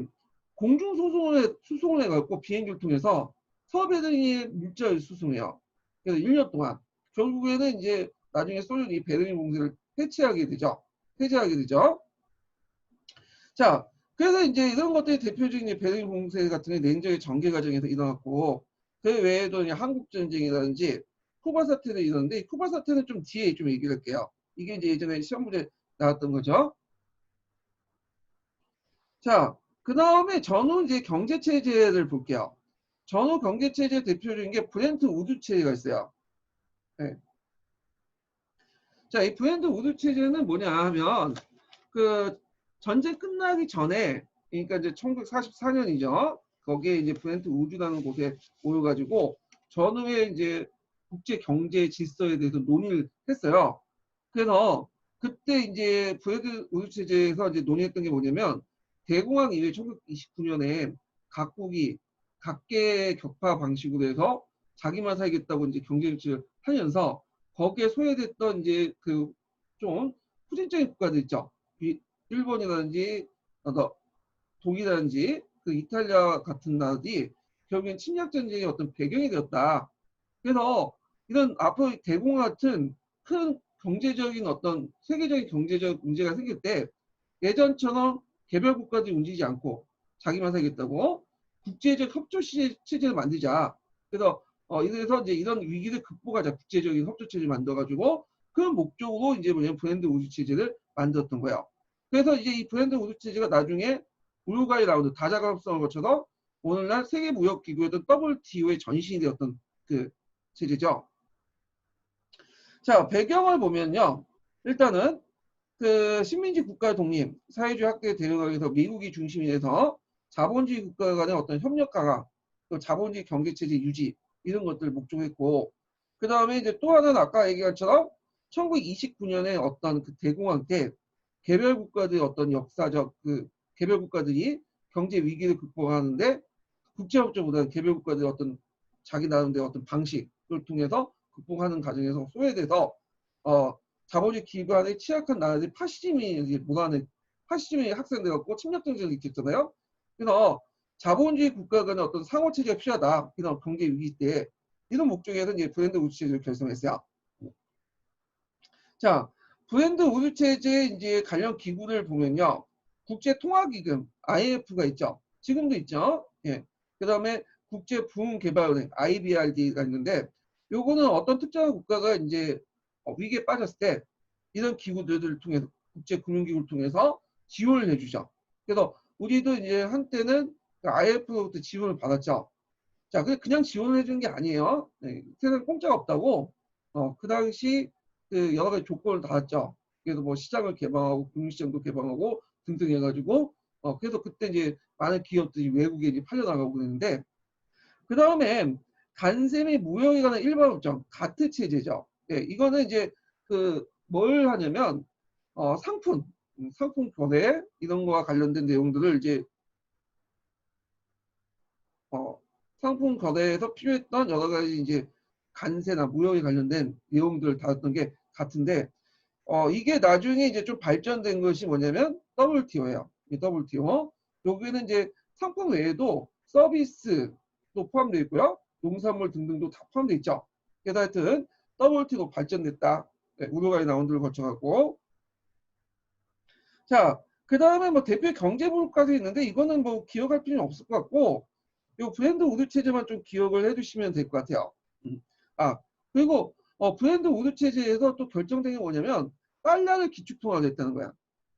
수송을 해갖고 비행기를 통해서 서베를린의 물자를 수송해요. 그래서 1년 동안. 결국에는 이제 나중에 소련이 베를린 공세를 해체하게 되죠. 해제하게 되죠. 자, 그래서 이제 이런 것들이 대표적인 베를린 공세 같은 게 냉전의 전개 과정에서 일어났고, 그 외에도 한국 전쟁이라든지 쿠바 사태도 있었는데, 쿠바 사태는 좀 뒤에 좀 얘기를 할게요. 이게 이제 예전에 시험 문제 나왔던 거죠. 자, 그 다음에 전후 이제 경제 체제를 볼게요. 전후 경제 체제 대표적인 게 브렌트 우드 체제가 있어요. 네. 자, 이 브렌트 우드 체제는 뭐냐 하면 그 전쟁 끝나기 전에 그러니까 이제 1944년이죠. 거기에 이제 브렌트 우드라는 곳에 모여가지고 전후에 이제 국제 경제 질서에 대해서 논의를 했어요. 그래서 그때 이제 브렌트 우드 체제에서 이제 논의했던 게 뭐냐면 대공황 이후에 1929년에 각국이 각계 격파 방식으로 해서 자기만 살겠다고 이제 경제 정책을 하면서 거기에 소외됐던 이제 그 좀 후진적인 국가들 있죠. 일본이라든지 독일이라든지 그 이탈리아 같은 나라들이 결국엔 침략 전쟁의 어떤 배경이 되었다. 그래서 이런 앞으로 대공 같은 큰 경제적인 어떤 세계적인 경제적 문제가 생길 때 예전처럼 개별 국가들이 움직이지 않고 자기만 살겠다고 국제적 협조 체제를 만들자. 그래서 이래서 이제 이런 위기를 극복하자. 국제적인 협조 체제를 만들어가지고 그 목적으로 이제 뭐냐면 브랜드 우주 체제를 만들었던 거예요. 그래서 이제 이 브랜드 우주 체제가 나중에 우루과이 라운드 다자가 합성한 것처럼 오늘날 세계무역기구였던 WTO의 전신이 되었던 그 체제죠. 자, 배경을 보면요. 일단은 그 식민지 국가 독립, 사회주의 학대 대응하기 위해서 미국이 중심이 돼서 자본주의 국가 간의 어떤 협력 강화, 또 자본주의 경제체제 유지 이런 것들을 목적했고 그 다음에 이제 또 하나는 아까 얘기한 것처럼 1929년에 어떤 그 대공황 때 개별 국가들의 어떤 역사적 그 개별 국가들이 경제 위기를 극복하는데 국제협조보다는 개별 국가들의 어떤 자기 나름대로 어떤 방식을 통해서 극복하는 과정에서 소외돼서 자본주의 기반에 취약한 나라들이 파시즘이 문화는 파시즘이 확산되었고 침략 정책을 일으켰잖아요. 그래서 자본주의 국가 간의 어떤 상호 체제가 필요하다. 이런 경제 위기 때 이런 목적에서 이제 브랜드 우주 체제를 결성했어요. 자, 브랜드 우주 체제 이제 관련 기구를 보면요. 국제통화기금 IMF가 있죠. 지금도 있죠. 예. 그다음에 국제부흥개발은행 IBRD가 있는데 요거는 어떤 특정한 국가가 이제 위기에 빠졌을 때 이런 기구들을 통해서 국제금융기구를 통해서 지원을 해주죠. 그래서 우리도 이제 한때는 IMF로부터 지원을 받았죠. 자, 그냥 지원을 해주는 게 아니에요. 네, 세상에 공짜가 없다고. 그 당시 그 여러 가지 조건을 달았죠. 그래서 뭐 시장을 개방하고 금융시장도 개방하고 등등 해가지고 그래서 그때 이제 많은 기업들이 외국에 이제 팔려나가고 그랬는데 그 다음에 간세미 무역에 관한 일반 법정 가트 체제죠. 예, 이거는 이제 그 뭘 하냐면 상품 거래 이런 거와 관련된 내용들을 이제 어, 상품 거래에서 필요했던 여러 가지 이제 간세나 무역에 관련된 내용들을 다뤘던 게 같은데 이게 나중에 이제 좀 발전된 것이 뭐냐면 WTO예요. 이 WTO. 여기는 이제 상품 외에도 서비스도 포함되어 있고요. 농산물 등등도 다 포함되어 있죠. 그래서 하여튼 WTO 발전됐다. 네, 우루과이 라운드를 거쳐갖고. 자, 그 다음에 뭐 대표 경제부까지 있는데 이거는 뭐 기억할 필요는 없을 것 같고 이 브랜드 우드 체제만 좀 기억을 해주시면 될 것 같아요. 아, 그리고 브랜드 우드 체제에서 또 결정된 게 뭐냐면 달러를 기축통화로 했다는 거야.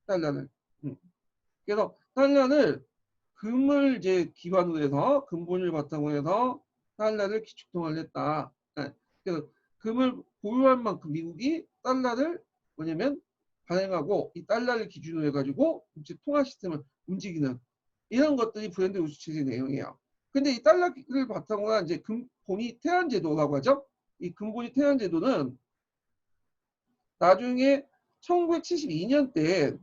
달러를. 그래서 달러를 금을 이제 기반으로 해서 근본을 바탕으로 해서 달러를 기축통화를 했다. 네. 그래서 금을 보유한 만큼 미국이 달러를 뭐냐면 발행하고 이 달러를 기준으로 해가지고 국제 통화 시스템을 움직이는 이런 것들이 브랜드 우드 체제 내용이에요. 근데 이 달러를 바탕으로 한 이제 근본이 태안제도라고 하죠. 이 근본이 태안제도는 나중에 1972년 때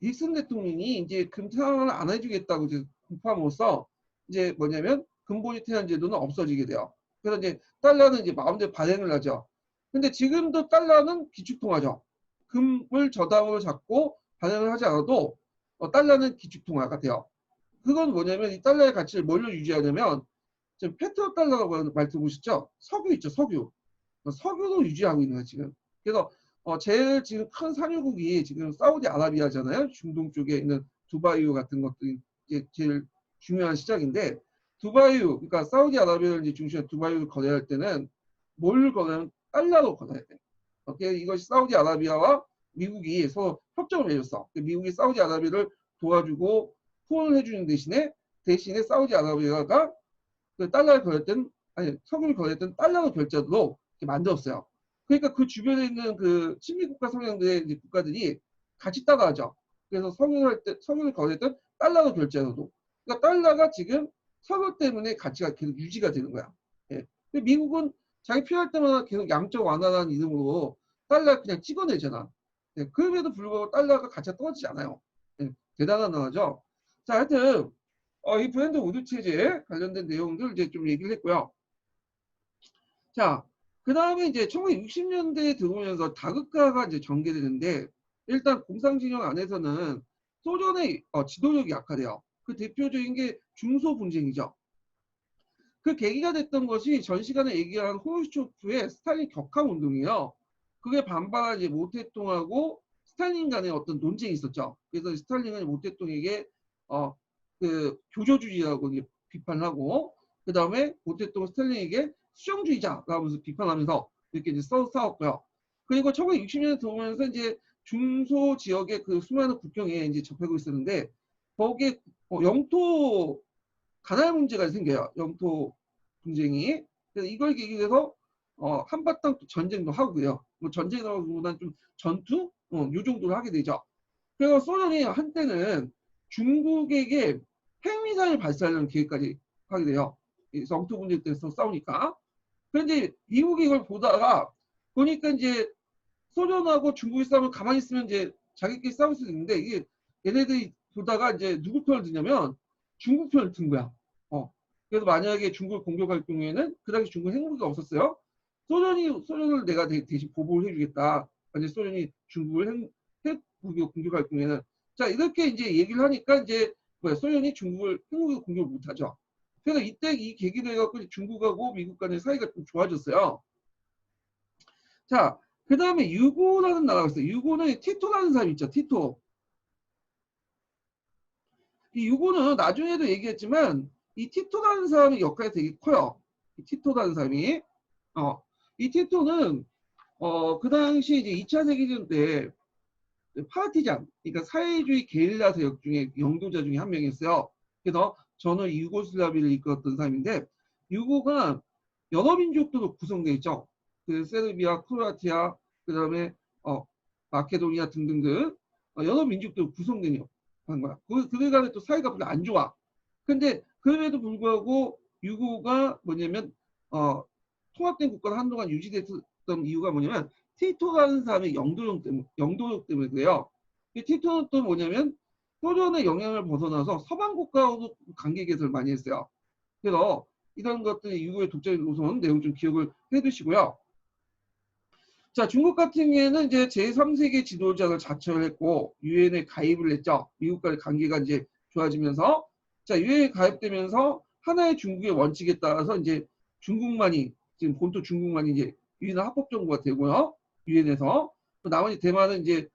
닉슨 대통령이 이제 금태환을 안 해주겠다고 이제 공포함으로써 이제 뭐냐면 근본이 태안제도는 없어지게 돼요. 그래서 이제 달러는 이제 마음대로 발행을 하죠. 근데 지금도 달러는 기축통화죠. 금을 저당으로 잡고 발행을 하지 않아도 달러는 기축통화가 돼요. 그건 뭐냐면 이 달러의 가치를 뭘로 유지하냐면 지금 페트로달러라고 말 들어보셨죠? 석유 있죠, 석유. 석유로 유지하고 있는 거예요, 지금. 그래서 제일 지금 큰 산유국이 지금 사우디아라비아잖아요. 중동 쪽에 있는 두바이유 같은 것들이 이제 제일 중요한 시장인데 두바이유, 그러니까 사우디아라비아를 이제 중심으로 두바이유를 거래할 때는 뭘 거래하면 달러로 거래해야 돼. 이것이 사우디아라비아와 미국이 서로 협정을 맺었어. 미국이 사우디아라비아를 도와주고 후원을 해주는 대신에 사우디아라비아가 그 달러를 거래했던 아니 석유를 거래했던 달러로 결제로 만들었어요. 그러니까 그 주변에 있는 그 친미 국가 성향의 이제 국가들이 같이 따라하죠. 그래서 석유를 거래했던 달러로 결제하도. 그러니까 달러가 지금 석유 때문에 가치가 계속 유지가 되는 거야. 예. 근데 미국은 자기 필요할 때마다 계속 양적 완화라는 이름으로 달러 그냥 찍어내잖아. 예. 그럼에도 불구하고 달러가 가치가 떨어지지 않아요. 예. 대단한 나라죠. 자, 하여튼 이 브랜드 우드 체제에 관련된 내용들 이제 좀 얘기를 했고요. 자, 그 다음에 이제 1960년대에 들어오면서 다극화가 이제 전개되는데 일단 공상진영 안에서는 소련의 지도력이 약화돼요. 그 대표적인 게 중소 분쟁이죠. 그 계기가 됐던 것이 전 시간에 얘기한 호르쇼프의 스탈린 격항 운동이에요. 그게 반발한 이제 모태통하고 스탈린 간의 어떤 논쟁이 있었죠. 그래서 스탈린은 모태통에게 그 교조주의라고 비판하고 그 다음에 모태통 스탈린에게 수정주의자라고 하면서 비판하면서 이렇게 이제 싸웠고요. 그리고 1960년대 들어오면서 이제 중소 지역의 그 수많은 국경에 이제 접하고 있었는데 거기에 영토 가날 문제가 생겨요. 영토 분쟁이. 그래서 이걸 계기로 해서 한바탕 전쟁도 하고요. 뭐 전쟁이라기보다는 좀 전투? 요 정도를 하게 되죠. 그래서 소련이 한때는 중국에게 핵미사일 발사하려는 계획까지 하게 돼요. 이 영토 분쟁 때문에 싸우니까. 그런데 미국이 이걸 보다가 보니까 이제 소련하고 중국이 싸우면 가만히 있으면 이제 자기끼리 싸울 수 있는데 이게 얘네들이 보다가 이제 누구 편을 드냐면 중국 편을 든 거야. 그래서 만약에 중국을 공격할 경우에는 그 당시 중국 핵무기가 없었어요. 소련을 내가 대신 보복을 해주겠다. 만약 소련이 중국을 핵무기로 공격할 경우에는 자 이렇게 이제 얘기를 하니까 이제 소련이 중국을 핵무기로 공격을 못하죠. 그래서 이때 이 계기로 해갖고 중국하고 미국 간의 사이가 좀 좋아졌어요. 자, 그 다음에 유고라는 나라가 있어요. 유고는 티토라는 사람이 있죠. 티토. 이 유고는 나중에도 얘기했지만 이 티토라는 사람의 역할이 되게 커요. 이 티토라는 사람이. 이 티토는 그 당시 이제 2차 세계대전 때 파티잔, 그러니까 사회주의 게릴라 세력 중에 영도자 중에 한 명이었어요. 그래서 저는 유고슬라비아를 이끌었던 사람인데 유고가 여러 민족들로 구성되어 있죠. 그 세르비아, 크로아티아, 그 다음에 마케도니아 등등등 여러 민족들로 구성된 거야. 그들 간에 또 사이가 별로 안 좋아. 근데 그럼에도 불구하고 유고가 뭐냐면 통합된 국가가 한동안 유지됐던 이유가 뭐냐면 티토라는 사람의 영도력 때문에 그래요. 이 티토는 또 뭐냐면 소련의 영향을 벗어나서 서방 국가하고 관계 개선을 많이 했어요. 그래서 이런 것들이 유고의 독자적 노선 내용 좀 기억을 해두시고요. 자, 중국 같은 경우에는 이제 제3세계 지도자를 자처를 했고 유엔에 가입을 했죠. 미국과의 관계가 이제 좋아지면서 자, 유엔에 가입되면서 하나의 중국의 원칙에 따라서 이제 중국만이 지금 본토 중국만이 이제 유엔의 합법 정부가 되고요. 유엔에서 나머지 대만은 이제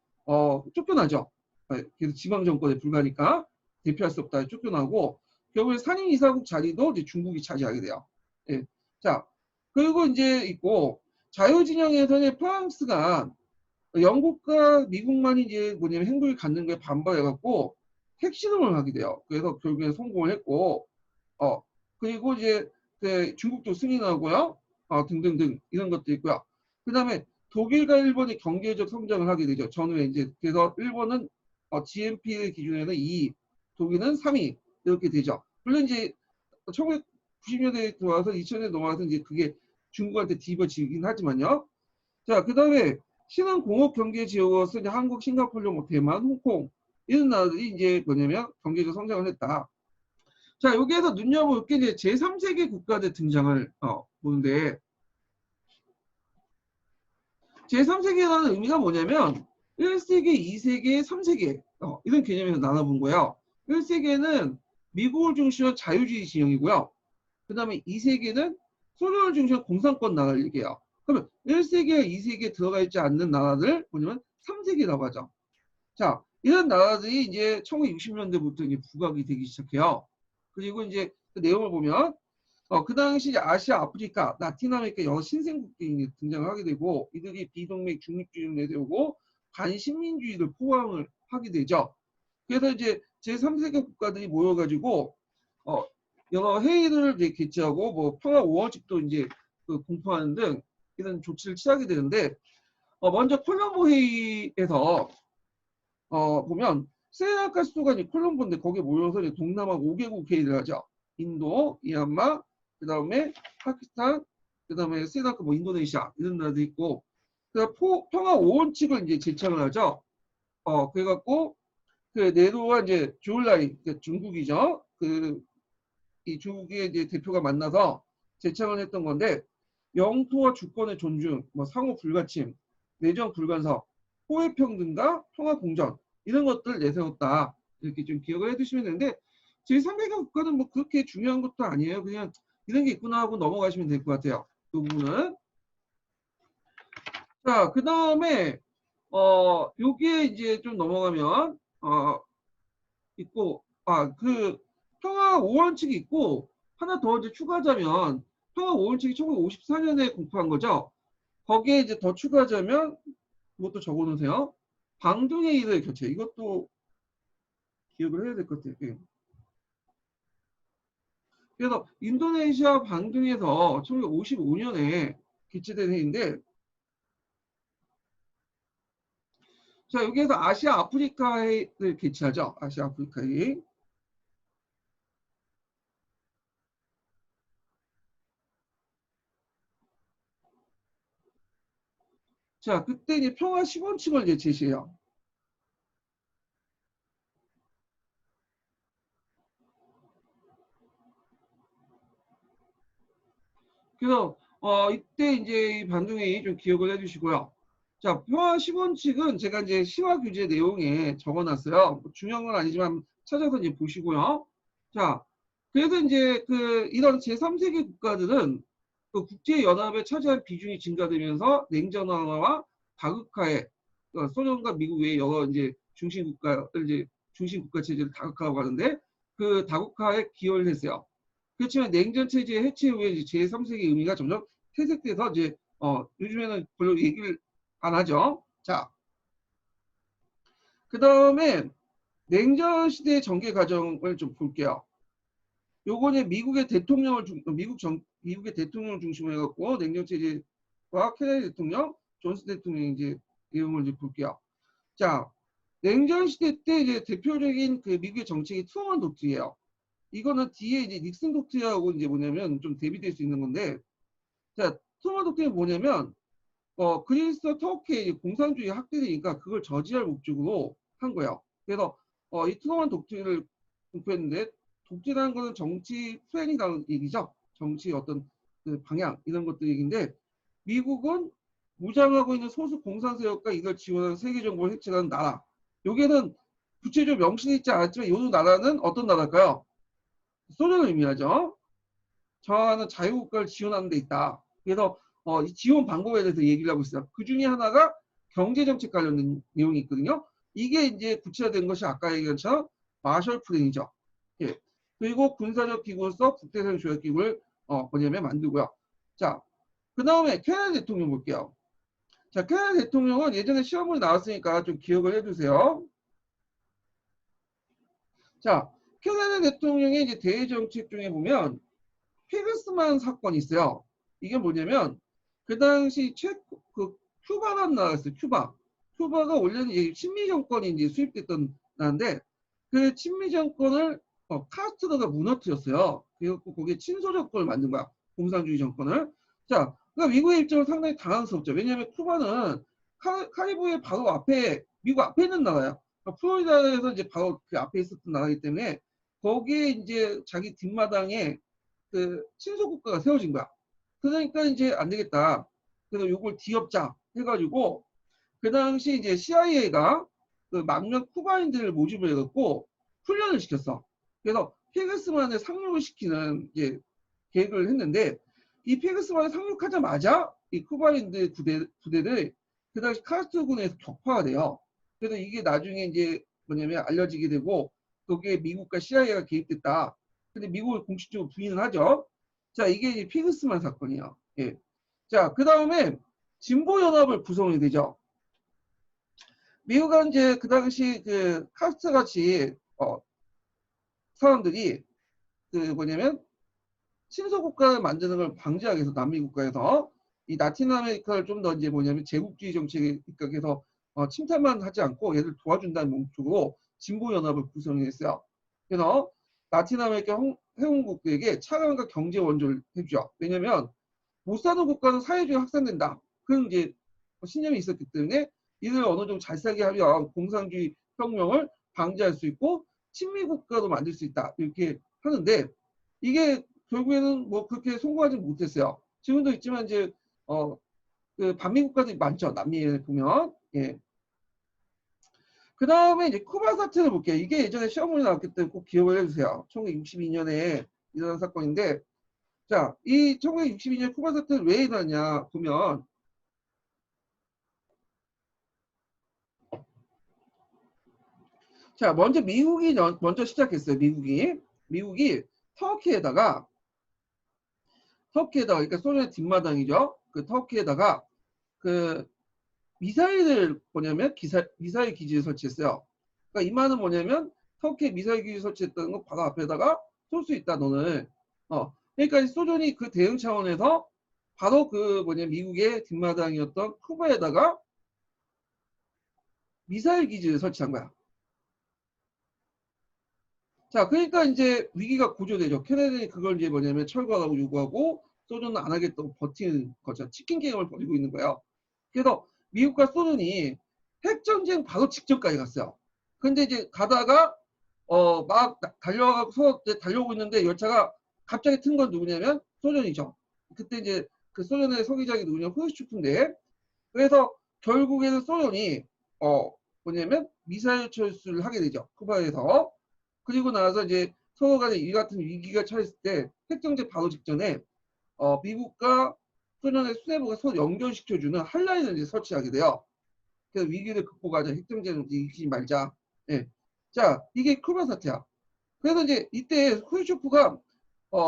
쫓겨나죠. 그래서 지방 정권에 불과하니까 대표할 수 없다 쫓겨나고 결국에 상임 이사국 자리도 이제 중국이 차지하게 돼요. 예. 자, 그리고 이제 있고 자유진영에서는 프랑스가 영국과 미국만이 이제 뭐냐면 핵무기 갖는 거에 반발해갖고 핵실험을 하게 돼요. 그래서 결국에 성공을 했고, 그리고 이제 중국도 승인하고요, 등등등 이런 것도 있고요. 그 다음에 독일과 일본이 경제적 성장을 하게 되죠. 전후에 이제 그래서 일본은 GNP 기준에는 2위, 독일은 3위 이렇게 되죠. 물론 이제 1990년대에 들어와서 2000년대 넘어와서 이제 그게 중국한테 뒤집어지긴 하지만요. 자, 그 다음에 신흥 공업 경제 지역으로서 이제 한국, 싱가포르, 뭐 대만, 홍콩 이런 나라들이 이제 뭐냐면 경제적 성장을 했다. 자, 여기에서 눈여볼 게 이제 제3세계 국가들 등장을 보는데 제3세계라는 의미가 뭐냐면 1세계, 2세계, 3세계 이런 개념에서 나눠본 거예요. 1세계는 미국을 중심으로 자유주의 진영이고요. 그 다음에 2세계는 소련을 중심으로 공산권 나라를 얘기해요. 그러면 1세계와 2세계에 들어가 있지 않는 나라들 뭐냐면 3세계라고 하죠. 자, 이런 나라들이 이제 1960년대부터 이제 부각이 되기 시작해요. 그리고 이제 그 내용을 보면 그 당시 이제 아시아, 아프리카, 라틴 아메리카 여러 신생국들이 등장을 하게 되고 이들이 비동맹 중립주의를 내세우고 반식민주의를 포함을 하게 되죠. 그래서 이제 제3세계 국가들이 모여가지고 여러 회의를 이제 개최하고 뭐 평화 5원칙도 이제 공포하는 등 이런 조치를 취하게 되는데 먼저 콜럼보 회의에서 보면 스리랑카 수도가 이제 콜럼보인데 거기에 모여서 이제 동남아 5개국 회의를 하죠. 인도, 미얀마, 그 다음에 파키스탄, 그 다음에 스리랑카, 뭐 인도네시아 이런 나라도 있고 그 평화 5원칙을 이제 제창을 하죠. 그래갖고 그 네로와 이제 주올라이 중국이죠. 이 중국의 이제 대표가 만나서 제창을 했던 건데 영토와 주권의 존중, 뭐 상호 불가침, 내정 불간섭, 호혜 평등과 통합 공전 이런 것들 내세웠다. 이렇게 좀 기억을 해두시면 되는데 제3세계 국가는 뭐 그렇게 중요한 것도 아니에요. 그냥 이런 게 있구나 하고 넘어가시면 될 것 같아요. 그 부분은. 자, 그 다음에 여기에 이제 좀 넘어가면 있고 그 평화 5원칙이 있고 하나 더 이제 추가하자면 평화 5원칙이 1954년에 공포한 거죠. 거기에 이제 더 추가하자면 그것도 적어놓으세요. 방둥의 일을 교체. 이것도 기억을 해야 될 것 같아요. 예. 그래서 인도네시아 방둥에서 1955년에 개최된 회의인데 자 여기에서 아시아 아프리카 회의를 개최하죠. 아시아 아프리카 회의. 자 그때 이제 평화 10원칙을 이제 제시해요. 그래서 이때 이제 이 반등회의 좀 기억을 해주시고요. 자, 평화 10원칙은 제가 이제 시화 규제 내용에 적어놨어요. 뭐 중요한 건 아니지만 찾아서 이제 보시고요. 자, 그래서 이제 이런 제3세계 국가들은 그 국제연합에 차지할 비중이 증가되면서 냉전화와 다극화에 소련과 미국 외에 여러 이제 중심 국가 체제를 다극화하고 하는데 그 다극화에 기여를 했어요. 그렇지만 냉전 체제 해체 후에 이제 제3세계 의미가 점점 퇴색돼서 이제 요즘에는 별로 얘기를 안 하죠. 자, 그 다음에 냉전 시대의 전개 과정을 좀 볼게요. 요거는 미국의 대통령을 중심으로 해갖고 냉전 체제와 케네디 대통령, 존슨 대통령 이제 내용을 이제 볼게요. 자, 냉전 시대 때 이제 대표적인 그 미국의 정책이 트루먼 독트리예요. 이거는 뒤에 이제 닉슨 독트리하고 이제 뭐냐면 좀 대비될 수 있는 건데, 자, 트루먼 독트리는 뭐냐면 그리스 터키의 공산주의 확대되니까 그걸 저지할 목적으로 한 거예요. 그래서 이 트루먼 독트리를 공표했는데 독재라는 것은 정치 플랜이라는 얘기죠. 정치 어떤 그 방향 이런 것들 얘기인데 미국은 무장하고 있는 소수 공산 세력과 이걸 지원하는 세계 정부를 획책하는 나라. 여기에는 구체적으로 명시되어 있지 않았지만 이 나라는 어떤 나라일까요? 소련을 의미하죠. 저하는 자유국가를 지원하는 데 있다. 그래서 이 지원 방법에 대해서 얘기를 하고 있어요. 그 중에 하나가 경제정책 관련된 내용이 있거든요. 이게 이제 구체화된 것이 아까 얘기한 것처럼 마셜 플랜이죠. 예. 그리고 군사적 기구로서 북대서양 조약기구를 뭐냐면 만들고요. 자, 그 다음에 캐나다 대통령 볼게요. 자, 캐나다 대통령은 예전에 시험을 나왔으니까 좀 기억을 해두세요. 자, 캐나다 대통령의 이제 대외 정책 중에 보면 페그스만 사건이 있어요. 이게 뭐냐면 그 당시 큐바라는 나라였어요. 큐바. 큐바가 원래는 이제 친미 정권이 이제 수입됐던 나라인데 그 친미 정권을 카스트로가 무너뜨렸어요. 그래서 거기에 친소 정권을 만든 거야. 공산주의 정권을. 자, 그러니까 미국의 입장은 상당히 당황스럽죠. 왜냐하면 큐바는 카리브해 바로 앞에 미국 앞에 있는 나라야. 그러니까 플로리다에서 이제 바로 그 앞에 있었던 나라이기 때문에 거기에 이제 자기 뒷마당에 그 친소 국가가 세워진 거야. 그러니까 이제 안 되겠다. 그래서 요걸 뒤엎자 해가지고 그 당시 이제 CIA가 그 망명 쿠바인들을 모집을 해갖고 훈련을 시켰어. 그래서 페그스만을 상륙을 시키는 이제 계획을 했는데 이 페그스만을 상륙하자마자 이 쿠바인들 부대들 그 당시 카스트군에서 격파가 돼요. 그래서 이게 나중에 이제 뭐냐면 알려지게 되고 거기에 미국과 CIA가 개입됐다. 근데 미국을 공식적으로 부인을 하죠. 자, 이게 이제 피그스만 사건이에요. 예. 자, 그 다음에 진보연합을 구성이 되죠. 미국은 이제 그 당시 그 카스트 같이 사람들이 그 뭐냐면 친소 국가를 만드는 걸 방지하기 위해서 남미 국가에서 이 라틴 아메리카를 좀 더 이제 뭐냐면 제국주의 정책에 입각해서 침탈만 하지 않고 얘를 도와준다는 목적으로 진보연합을 구성했어요. 그래서 라틴 아메리카 회원국들에게 차관과 경제 원조를 해주죠. 왜냐면 못 사는 국가는 사회주의 확산된다. 그런 이제 신념이 있었기 때문에 이들 어느 정도 잘 살게 하면 공산주의 혁명을 방지할 수 있고 친미 국가도 만들 수 있다. 이렇게 하는데 이게 결국에는 뭐 그렇게 성공하지 못했어요. 지금도 있지만 이제 그 반미 국가들이 많죠. 남미에 보면. 예. 그 다음에 이제 쿠바 사태를 볼게요. 이게 예전에 시험문에 나왔기 때문에 꼭 기억을 해주세요. 1962년에 일어난 사건인데 자, 이 1962년 쿠바 사태는 왜 일어났냐 보면 자, 먼저 미국이 먼저 시작했어요. 미국이 터키에다가 그러니까 소련의 뒷마당이죠. 그 터키에다가 그 미사일을 뭐냐면 미사일 기지를 설치했어요. 그러니까 이 말은 뭐냐면 터키에 미사일 기지 설치했다는 거 바로 앞에다가 쏠 수 있다 너는. 그러니까 소련이 그 대응 차원에서 바로 그 뭐냐 미국의 뒷마당이었던 쿠바에다가 미사일 기지를 설치한 거야. 자, 그러니까 이제 위기가 고조되죠. 케네디 그걸 이제 뭐냐면 철거하라고 요구하고 소련은 안 하겠다고 버티는 거죠. 치킨 게임을 벌이고 있는 거예요. 그래서 미국과 소련이 핵전쟁 바로 직전까지 갔어요. 근데 이제 가다가 막 달려가고 달려오고 있는데 열차가 갑자기 튼 건 누구냐면 소련이죠. 그때 이제 그 소련의 서기장이 누구냐 후르츠초프인데 그래서 결국에는 소련이 뭐냐면 미사일 철수를 하게 되죠. 쿠바에서. 그리고 나서 이제 서로 간에 이 같은 위기가 처했을 때 핵정제 바로 직전에 미국과 소련의 수뇌부가 서로 연결시켜주는 한라인을 이제 설치하게 돼요. 그래서 위기를 극복하자. 핵정제는 이기지 말자. 예. 자, 이게 쿠바 사태야. 그래서 이제 이때 후르쇼프가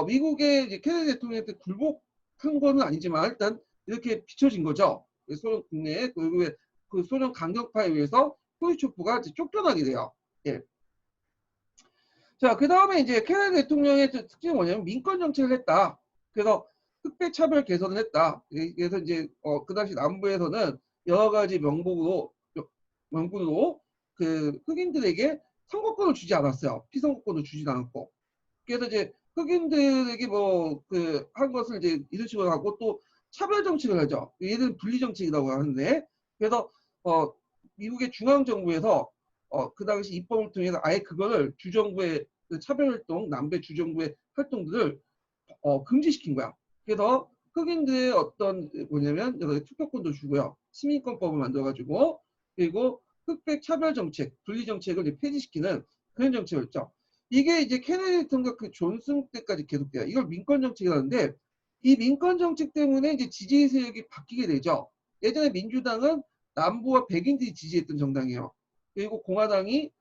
미국의 이제 케네디 대통령한테 굴복한 거는 아니지만 일단 이렇게 비춰진 거죠. 소련 국내에 그 소련 강경파에 의해서 후르쇼프가 이제 쫓겨나게 돼요. 예. 자, 그 다음에 이제 케네디 대통령의 특징이 뭐냐면 민권 정책을 했다. 그래서 흑백 차별 개선을 했다. 그래서 이제 그 당시 남부에서는 여러 가지 명분으로 그 흑인들에게 선거권을 주지 않았어요. 피선거권을 주지 않았고. 그래서 이제 흑인들에게 뭐 그 한 것을 이제 이런 식으로 하고 또 차별 정책을 하죠. 얘는 분리 정책이라고 하는데 그래서 미국의 중앙 정부에서 그 당시 입법을 통해서 아예 그거를 주정부의 그 차별활동, 남배 주정부의 활동들을 금지시킨 거야. 그래서 흑인들의 어떤 뭐냐면 여기 투표권도 주고요. 시민권법을 만들어가지고 그리고 흑백 차별 정책, 분리 정책을 이제 폐지시키는 그런 정책이었죠. 이게 이제 케네디 대통령 그 존슨 때까지 계속돼요. 이걸 민권 정책이라는데 이 민권 정책 때문에 이제 지지 세력이 바뀌게 되죠. 예전에 민주당은 남부와 백인들이 지지했던 정당이에요. 그리고 공화당이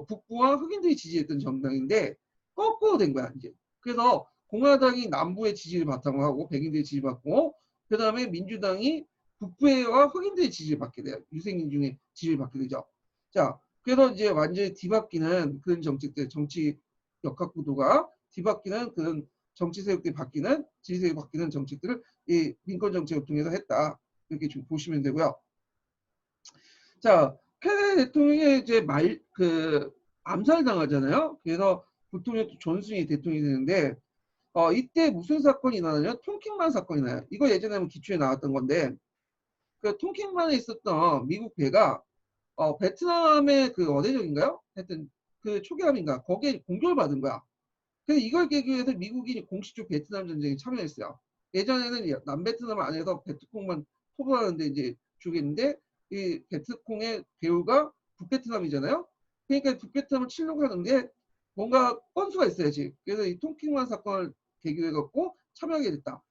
북부와 흑인들이 지지했던 정당인데 거꾸로 된 거야 이제. 그래서 공화당이 남부의 지지를 바탕으로 하고 백인들의 지지를 받고 그 다음에 민주당이 북부와 흑인들의 지지를 받게 돼요. 유색민중의 지지를 받게 되죠. 자, 그래서 이제 완전히 뒤바뀌는 그런 정책들, 정치 역학구도가 뒤바뀌는 그런 정치 세력들이 바뀌는 지지 세력이 바뀌는 정책들을 이 민권 정책을 통해서 했다. 이렇게 좀 보시면 되고요. 자, 케네디 대통령이 이제 암살당하잖아요. 그래서 부통령 존슨이 대통령이 되는데 이때 무슨 사건이 나냐면 통킹만 사건이 나요. 이거 예전에 기초에 나왔던 건데 그 통킹만에 있었던 미국 배가 베트남의 그 어대적인가요? 하여튼 그 초계함인가 거기에 공격을 받은 거야. 그래서 이걸 계기로 해서 미국이 공식적 베트남 전쟁에 참여했어요. 예전에는 남베트남 안에서 베트콩만 토벌하는데 이제 죽였는데 이 베트콩의 배후가 북베트남이잖아요. 그러니까 북베트남을 치려고 하는데 뭔가 건수가 있어야지. 그래서 이 통킹만 사건을 계기로 해갖고 참여하게 됐다.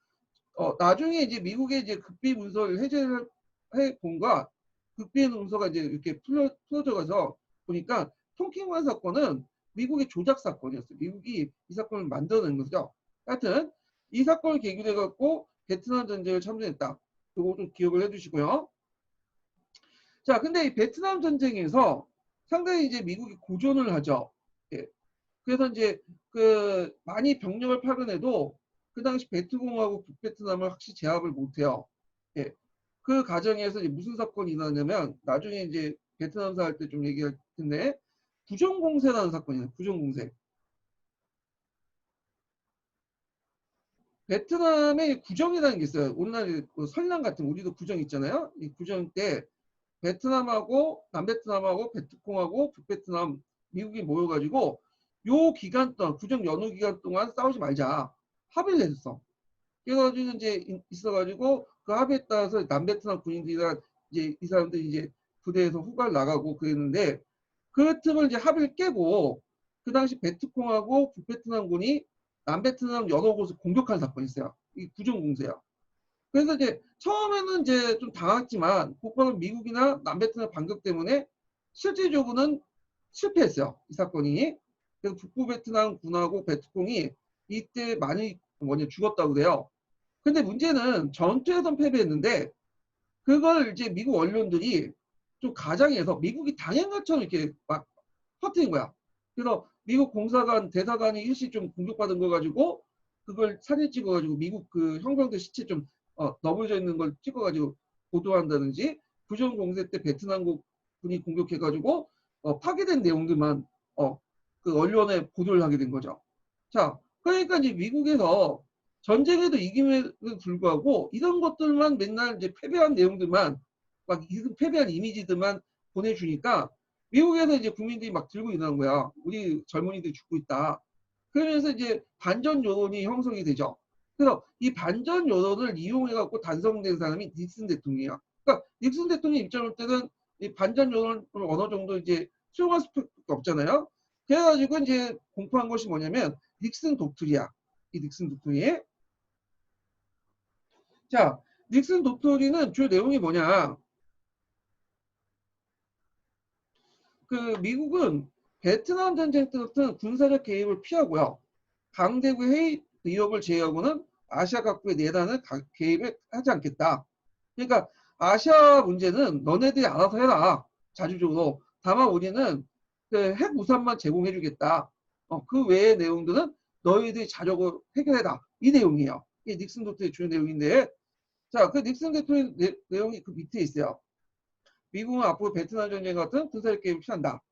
나중에 이제 미국의 이제 극비 문서를 해제를 해 본과 극비 문서가 이제 이렇게 풀어져 가서 보니까 통킹만 사건은 미국의 조작 사건이었어요. 미국이 이 사건을 만들어낸 거죠. 하여튼 이 사건을 계기로 해갖고 베트남 전쟁을 참전했다. 이거 좀 기억을 해주시고요. 자, 근데 이 베트남 전쟁에서 상당히 이제 미국이 고전을 하죠. 예. 그래서 이제 그 많이 병력을 파견해도 그 당시 베트공하고 북베트남을 확실히 제압을 못해요. 예. 그 과정에서 이제 무슨 사건이 일어나냐면 나중에 이제 베트남사 할 때 좀 얘기할 텐데 구정공세라는 사건이에요. 구정공세. 베트남에 구정이라는 게 있어요. 우리나라 그 설날 같은 우리도 구정 있잖아요. 이 구정 때 베트남하고 남베트남하고 베트콩하고 북베트남 미국이 모여가지고 요 기간 동안 구정 연휴 기간 동안 싸우지 말자 합의를 했었어. 그래가지고 이제 있어가지고 그 합의에 따라서 남베트남 군인들이랑 이제 이 사람들이 이제 부대에서 휴가를 나가고 그랬는데 그 틈을 이제 합의를 깨고 그 당시 베트콩하고 북베트남군이 남베트남 여러 곳을 공격한 사건이 있어요. 이 구정공세야. 그래서 이제 처음에는 이제 좀 당했지만 곧바로 미국이나 남베트남 반격 때문에 실질적으로는 실패했어요. 이 사건이. 그래서 북부 베트남 군하고 베트콩이 이때 많이 죽었다고 그래요. 근데 문제는 전투에선 패배했는데 그걸 이제 미국 언론들이 좀 가장해서 미국이 당한 것처럼 이렇게 막 퍼뜨린 거야. 그래서 미국 공사관 대사관이 일시 좀 공격받은 거 가지고 그걸 사진 찍어가지고 미국 그 형병들 시체 좀 너부러져 있는 걸 찍어가지고 보도한다든지 부정 공세 때 베트남 군이 공격해가지고 파괴된 내용들만 그 언론에 보도를 하게 된 거죠. 자, 그러니까 이제 미국에서 전쟁에도 이김에도 불구하고 이런 것들만 맨날 이제 패배한 내용들만 막 패배한 이미지들만 보내주니까 미국에서 이제 국민들이 막 들고 일어난 거야. 우리 젊은이들이 죽고 있다. 그러면서 이제 반전 여론이 형성이 되죠. 그래서 이 반전 여론을 이용해갖고 단성된 사람이 닉슨 대통령이야. 그러니까 닉슨 대통령 입장을 볼 때는 이 반전 여론을 어느 정도 이제 수용할 수밖에 없잖아요. 그래가지고 이제 공포한 것이 뭐냐면 닉슨 독트리야. 이 닉슨 독트리. 자, 닉슨 독트리는 주요 내용이 뭐냐? 그 미국은 베트남 전쟁 때 같은 군사적 개입을 피하고요. 강대국 해이 위협을 제외하고는 아시아 각국의 내란을 개입을 하지 않겠다. 그러니까 아시아 문제는 너네들이 알아서 해라. 자주적으로. 다만 우리는 그 핵 우산만 제공해주겠다. 그 외의 내용들은 너희들이 자력으로 해결해라. 이 내용이에요. 이게 닉슨 독트리의 주요 내용인데 자, 그 닉슨 대통령 내용이 그 밑에 있어요. 미국은 앞으로 베트남 전쟁 같은 군사적 개입을 피한다.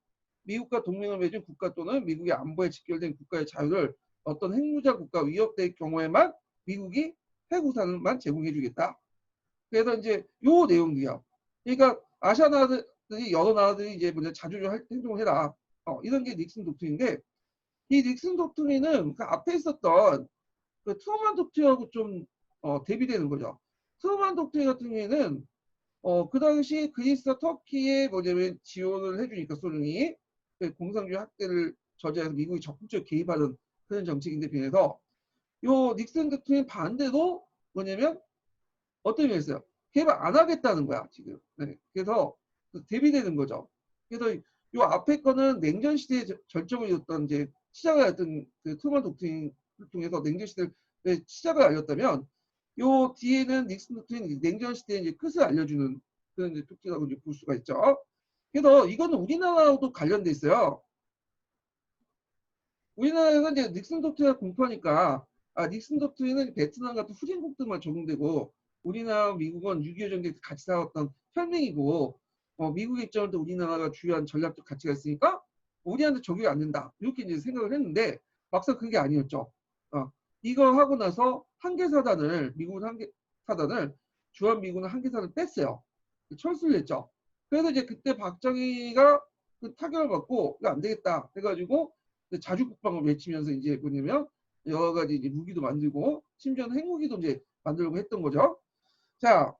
미국과 동맹을 맺은 국가 또는 미국의 안보에 직결된 국가의 자유를 어떤 핵무장 국가 위협될 경우에만 미국이 핵우산만 제공해주겠다. 그래서 이제 요 내용이요. 그러니까 아시아 나라들이 여러 나라들이 이제 먼저 자주적 행동을 해라. 이런 게 닉슨 독트리인데 이 닉슨 독트리는 그 앞에 있었던 그 트루먼 독트리하고 좀 대비되는 거죠. 트루만 독트린 같은 경우에는 그 당시 그리스와 터키에 뭐냐면 지원을 해주니까 소련이 공산주의 학대를 저지해서 미국이 적극적으로 개입하는 그런 정책인데 비해서 요 닉슨 대통령 반대로 뭐냐면 어떤 의미가 있어요? 개입 안 하겠다는 거야 지금. 네. 그래서 대비되는 거죠. 그래서 요 앞에 거는 냉전 시대의 절정이었던 이제 시작을 했던 그 트루먼 독트린을 통해서 냉전 시대의 시작을 알렸다면 요 뒤에는 닉슨 독트린 냉전 시대의 이제 끝을 알려주는 그런 이제 독트린이라고 이제 볼 수가 있죠. 그래서 이거는 우리나라하고도 관련돼 있어요. 우리나라에서 이제 닉슨 독트린을 공표하니까 닉슨 독트린은 베트남 같은 후진국들만 적용되고 우리나라 미국은 6.25 전쟁 때 같이 싸웠던 혈맹이고 미국의 입장으로 우리나라가 주요한 전략적 가치가 있으니까 우리한테 적용이 안 된다 이렇게 이제 생각을 했는데 막상 그게 아니었죠. 이거 하고 나서 한계사단을 미국은 한계사단을 주한미군은 한계사단을 뺐어요. 철수를 했죠. 그래서 이제 그때 박정희가 그 타격을 받고 이거 안 되겠다 해가지고 자주국방을 외치면서 이제 뭐냐면 여러 가지 이제 무기도 만들고 심지어는 핵무기도 이제 만들려고 했던 거죠. 자,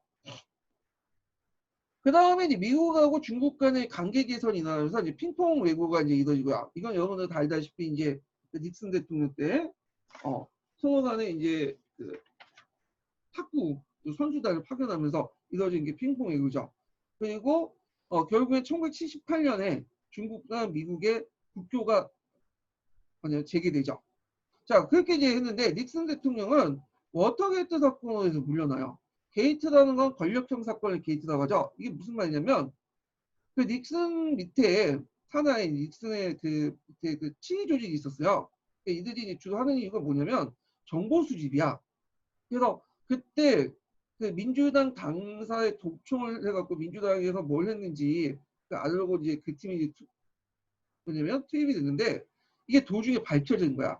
그 다음에 이제 미국하고 중국 간의 관계 개선이 일어나면서 이제 핑퐁 외교가 이제 이루어지고요. 이건 여러분들 다 알다시피 이제 닉슨 대통령 때 서로 간에 이제 그 탁구 선수단을 파견하면서 이루어진 게 핑퐁 외교죠. 그리고 결국엔 1978년에 중국과 미국의 국교가 재개되죠. 자, 그렇게 이제 했는데 닉슨 대통령은 워터게이트 사건에서 물러나요. 게이트라는 건 권력형 사건을 게이트라고 하죠. 이게 무슨 말이냐면 그 닉슨 밑에 산하에 닉슨의 그 밑에 그 친위 조직이 있었어요. 이들이 주로 하는 이유가 뭐냐면 정보 수집이야. 그래서 그때 그 민주당 당사에 독촉을 해갖고 민주당에서 뭘 했는지 알고 이제 그 팀이 뭐냐면 투입이 됐는데 이게 도중에 밝혀진 거야.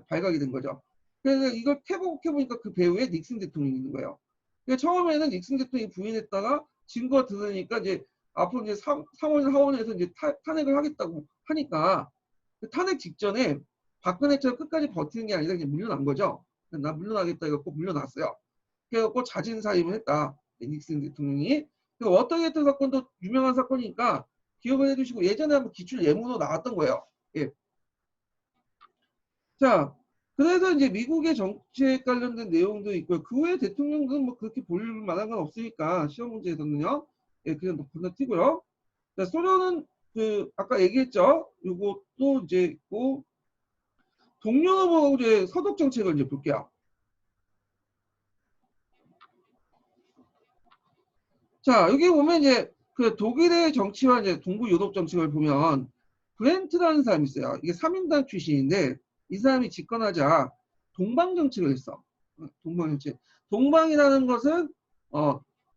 발각이 된 거죠. 그래서 이걸 해보니까 그 배후에 닉슨 대통령이 있는 거예요. 그러니까 처음에는 닉슨 대통령이 부인했다가 증거가 들으니까 이제 앞으로 이제 3월 하원에서 이제 탄핵을 하겠다고 하니까 그 탄핵 직전에 박근혜처럼 끝까지 버티는 게 아니라 그냥 물러난 거죠. 나 물러나겠다 해갖고 물러났어요. 그래갖고 자진 사임을 했다. 닉슨 대통령이. 그 워터게이트 사건도 유명한 사건이니까 기억을 해두시고 예전에 한번 기출 예문으로 나왔던 거예요. 예. 자, 그래서 이제 미국의 정책 관련된 내용도 있고요. 그 외에 대통령은 뭐 그렇게 볼 만한 건 없으니까 시험 문제에서는요. 예, 그냥 건너뛰고요. 자, 소련은 그 아까 얘기했죠. 요것도 이제 있고 동유럽하고 이제 서독 정책을 이제 볼게요. 자, 여기 보면 이제 그 독일의 정치와 이제 동부 유럽 정책을 보면 브렌트라는 사람이 있어요. 이게 3인당 출신인데 이 사람이 집권하자 동방 정책을 했어. 동방 정책. 동방이라는 것은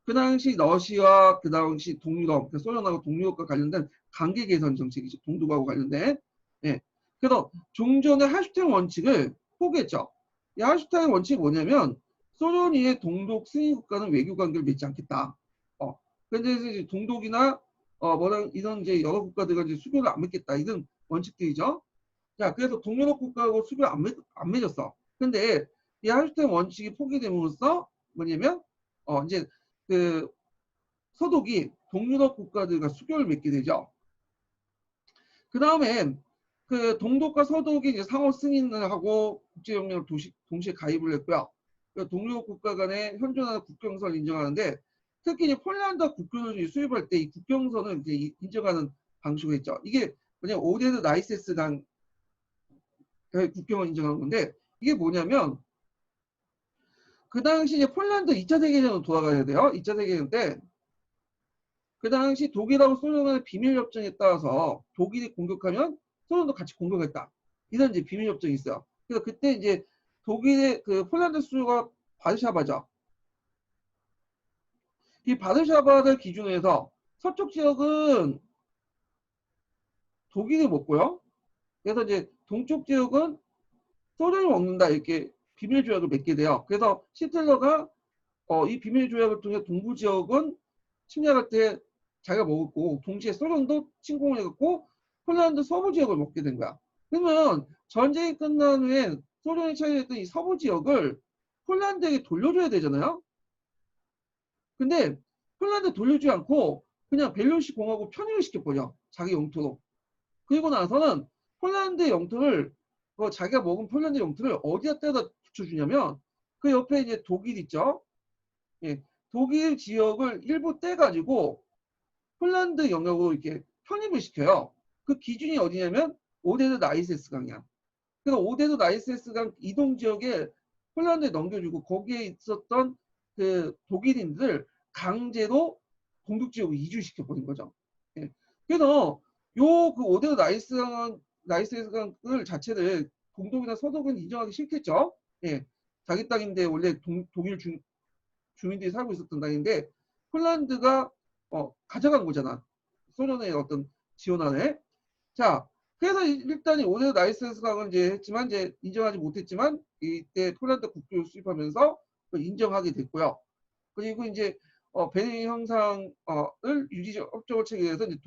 그 당시 러시아 그 당시 동유럽, 소련하고 동유럽과 관련된 관계 개선 정책이죠. 동독하고 관련된. 예. 그래서 종전의 할슈타인 원칙을 포기했죠. 이 할슈타인 원칙이 뭐냐면 소련이 동독 승인 국가는 외교 관계를 맺지 않겠다. 근데 이제 동독이나 뭐랑 이런 이제 여러 국가들과 이제 수교를 안 맺겠다 이런 원칙들이죠. 자, 그래서 동유럽 국가하고 수교 안 맺었어. 근데 이 할슈타인 원칙이 포기됨으로써 뭐냐면 이제 그 서독이 동유럽 국가들과 수교를 맺게 되죠. 그 다음에 그 동독과 서독이 이제 상호 승인을 하고 국제연맹을 동시에 가입을 했고요. 동유럽 국가 간의 현존하는 국경선을 인정하는데 특히 이제 폴란드와 국교를 수립할 때 이 국경선을 이제 인정하는 방식으로 했죠. 이게 뭐냐면 오데드 나이세스강 국경을 인정한 건데 이게 뭐냐면 그 당시 이제 폴란드 2차 세계대전으로 돌아가야 돼요. 2차 세계대전 때 그 당시 독일하고 소련의 비밀협정에 따라서 독일이 공격하면 소련도 같이 공격했다. 이런 이제 비밀협정이 있어요. 그래서 그때 이제 독일의 그 폴란드 수도가 바르샤바죠. 이 바르샤바를 기준으로 해서 서쪽 지역은 독일이 먹고요. 그래서 이제 동쪽 지역은 소련이 먹는다 이렇게 비밀 조약을 맺게 돼요. 그래서 히틀러가 이 비밀 조약을 통해 동부 지역은 침략할 때 자기가 먹었고 동시에 소련도 침공을 해갖고 폴란드 서부 지역을 먹게 된 거야. 그러면 전쟁이 끝난 후에 소련이 차지했던 이 서부 지역을 폴란드에게 돌려줘야 되잖아요. 근데 폴란드 돌려주지 않고 그냥 벨로루시 공화국 편입을 시켜버려. 자기 영토로. 그리고 나서는 폴란드 영토를 자기가 먹은 폴란드 영토를 어디다 떼다 붙여주냐면 그 옆에 이제 독일 있죠. 예, 독일 지역을 일부 떼가지고 폴란드 영역으로 이렇게 편입을 시켜요. 그 기준이 어디냐면 오데드 나이세스 강이야. 그래서 오데드 나이세스 강 이동 지역에 폴란드에 넘겨주고 거기에 있었던 그 독일인들 강제로 동독 지역으로 이주시켜 버린 거죠. 예. 그래서 요 그 오데드 나이세스 강을 자체를 동독이나 서독은 인정하기 싫겠죠. 예. 자기 땅인데 원래 독일 주민들이 살고 있었던 땅인데 폴란드가 가져간 거잖아. 소련의 어떤 지원 안에. 자, 그래서 일단 오늘 나이스스 강은 이제 했지만 이제 인정하지 못했지만 이때 폴란드 국교를 수립하면서 인정하게 됐고요. 그리고 이제 베네 형상을 유지적 협정을 체결해서 이제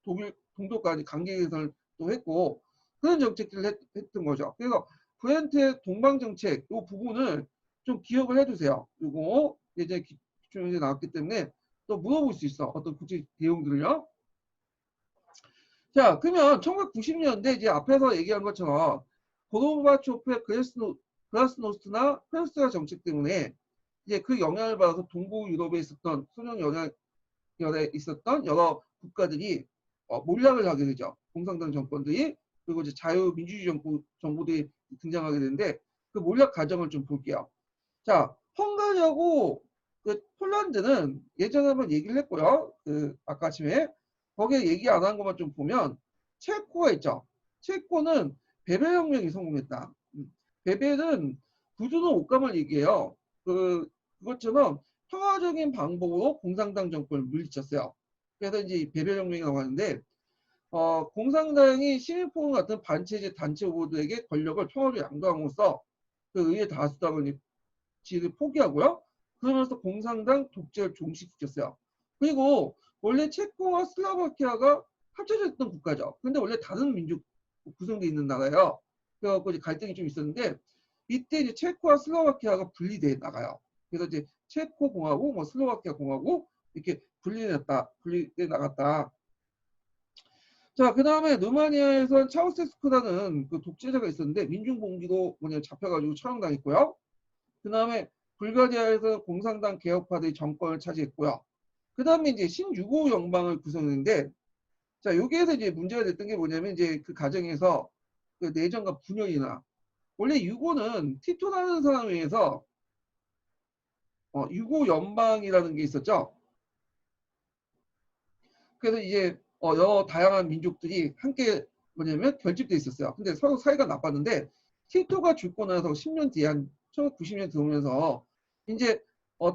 독일 동독과 관계 개선을 또 했고 그런 정책들을 했던 거죠. 그래서 브렌트의 동방 정책 이 부분을 좀 기억을 해두세요. 이거 예전에 기초문제 나왔기 때문에 또 물어볼 수 있어. 어떤 구체 내용들을요. 자, 그러면 1990년대 이제 앞에서 얘기한 것처럼 고르바초프의 글라스노스트나 페르스트라 정책 때문에 이제 그 영향을 받아서 동부 유럽에 있었던 소련 영향열에 있었던 여러 국가들이 몰락을 하게 되죠. 공산당 정권들이 그리고 이제 자유민주주의 정부들이 등장하게 되는데 그 몰락 과정을 좀 볼게요. 자, 헝가리하고 그 폴란드는 예전에 한번 얘기를 했고요. 그 아까 아침에 거기에 얘기 안 한 것만 좀 보면 체코가 있죠. 체코는 베벨 혁명이 성공했다. 베벨은 구두노 옷감을 얘기해요. 그것처럼 평화적인 방법으로 공산당 정권을 물리쳤어요. 그래서 이제 베벨 혁명이 나왔는데 공산당이 시민포럼 같은 반체제 단체 후보들에게 권력을 평화로 양도함으로써 그 의회 다수당을 지를 포기하고요. 그러면서 공산당 독재를 종식시켰어요. 그리고 원래 체코와 슬로바키아가 합쳐졌던 국가죠. 근데 원래 다른 민족 구성되어 있는 나라예요. 그래갖고 이제 갈등이 좀 있었는데 이때 이제 체코와 슬로바키아가 분리돼 나가요. 그래서 이제 체코 공화국, 뭐 슬로바키아 공화국 이렇게 분리돼 나갔다. 자, 그 다음에 루마니아에선 차우세스크라는 그 독재자가 있었는데 민중봉기도 뭐냐 잡혀가지고 처형당했고요. 그 다음에 불가리아에서 공산당 개혁파들이 정권을 차지했고요. 그 다음에 이제 신유고 연방을 구성했는데, 자, 여기에서 이제 문제가 됐던 게 뭐냐면 이제 그 과정에서 그 내전과 분열이나, 원래 유고는 티토라는 사람에 의해서 유고 연방이라는 게 있었죠. 그래서 이제 여러 다양한 민족들이 함께 뭐냐면 결집돼 있었어요. 근데 서로 사이가 나빴는데 티토가 죽고 나서 10년 뒤에 한 1990년 들어오면서 이제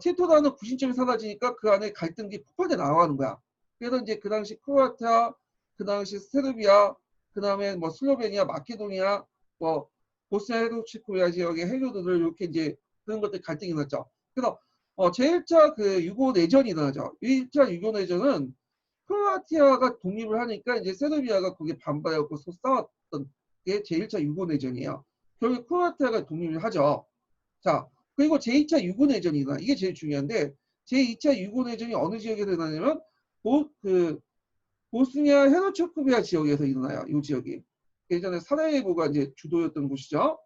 티토라는 구심점이 사라지니까 그 안에 갈등이 폭발돼 나가는 거야. 그래서 이제 그 당시 크로아티아, 그 당시 세르비아, 그 다음에 뭐 슬로베니아, 마케도니아, 뭐 보스니아 헤르츠고비아 지역의 해교도들 이렇게 이제 그런 것들 갈등이 났죠. 그래서 제1차 그 유고 내전이 일어나죠. 1차 유고 내전은 크로아티아가 독립을 하니까 이제 세르비아가 거기에 반발하고 싸웠던 게 제1차 유고내전이에요. 결국 크로아티아가 독립을 하죠. 자, 그리고 제2차 유고내전이다. 이게 제일 중요한데 제2차 유고내전이 어느 지역에서 일어나냐면 보스니아 헤르츠고비아 지역에서 일어나요. 이 지역이. 예전에 사라예보가 이제 주도였던 곳이죠.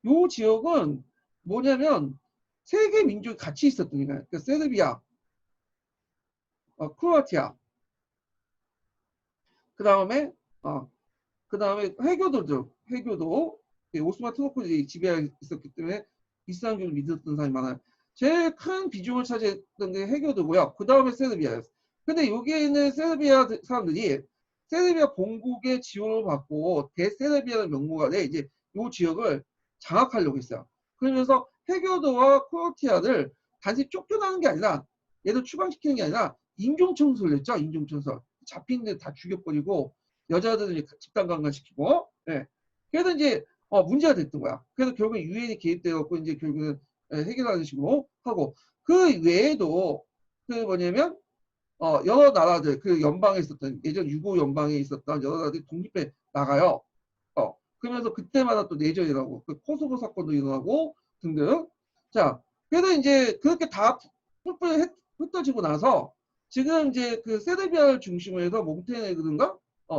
이 지역은 뭐냐면 세 개 민족이 같이 있었던 거예요. 그러니까 세르비아, 크로아티아, 그 다음에 해교도 오스만 투르크들이 지배하고 있었기 때문에 이슬람교를 믿었던 사람이 많아요. 제일 큰 비중을 차지했던 게 해교도고요. 그 다음에 세르비아였어요. 근데 여기에 있는 세르비아 사람들이 세르비아 본국의 지원을 받고 대세르비아라는 명목 아래 이제 이 지역을 장악하려고 했어요. 그러면서 해교도와 크로아티아를 단지 쫓겨나는 게 아니라 얘를 추방시키는 게 아니라 인종청소를 했죠. 인종청소. 잡힌 데 다 죽여버리고 여자들을 집단 강간시키고, 예. 그래서 이제 문제가 됐던 거야. 그래서 결국 유엔이 개입되었고 이제 결국은 해결하는 식으로 하고 그 외에도 그 뭐냐면 여러 나라들 그 연방에 있었던 예전 유고 연방에 있었던 여러 나라들이 독립해 나가요. 그러면서 그때마다 또 내전이라고 그 코소보 사건도 일어나고 등등. 자, 그래서 이제 그렇게 다 뿔뿔이 흩어지고 나서 지금 이제 그 세르비아를 중심으로 해서 몬테네그로인가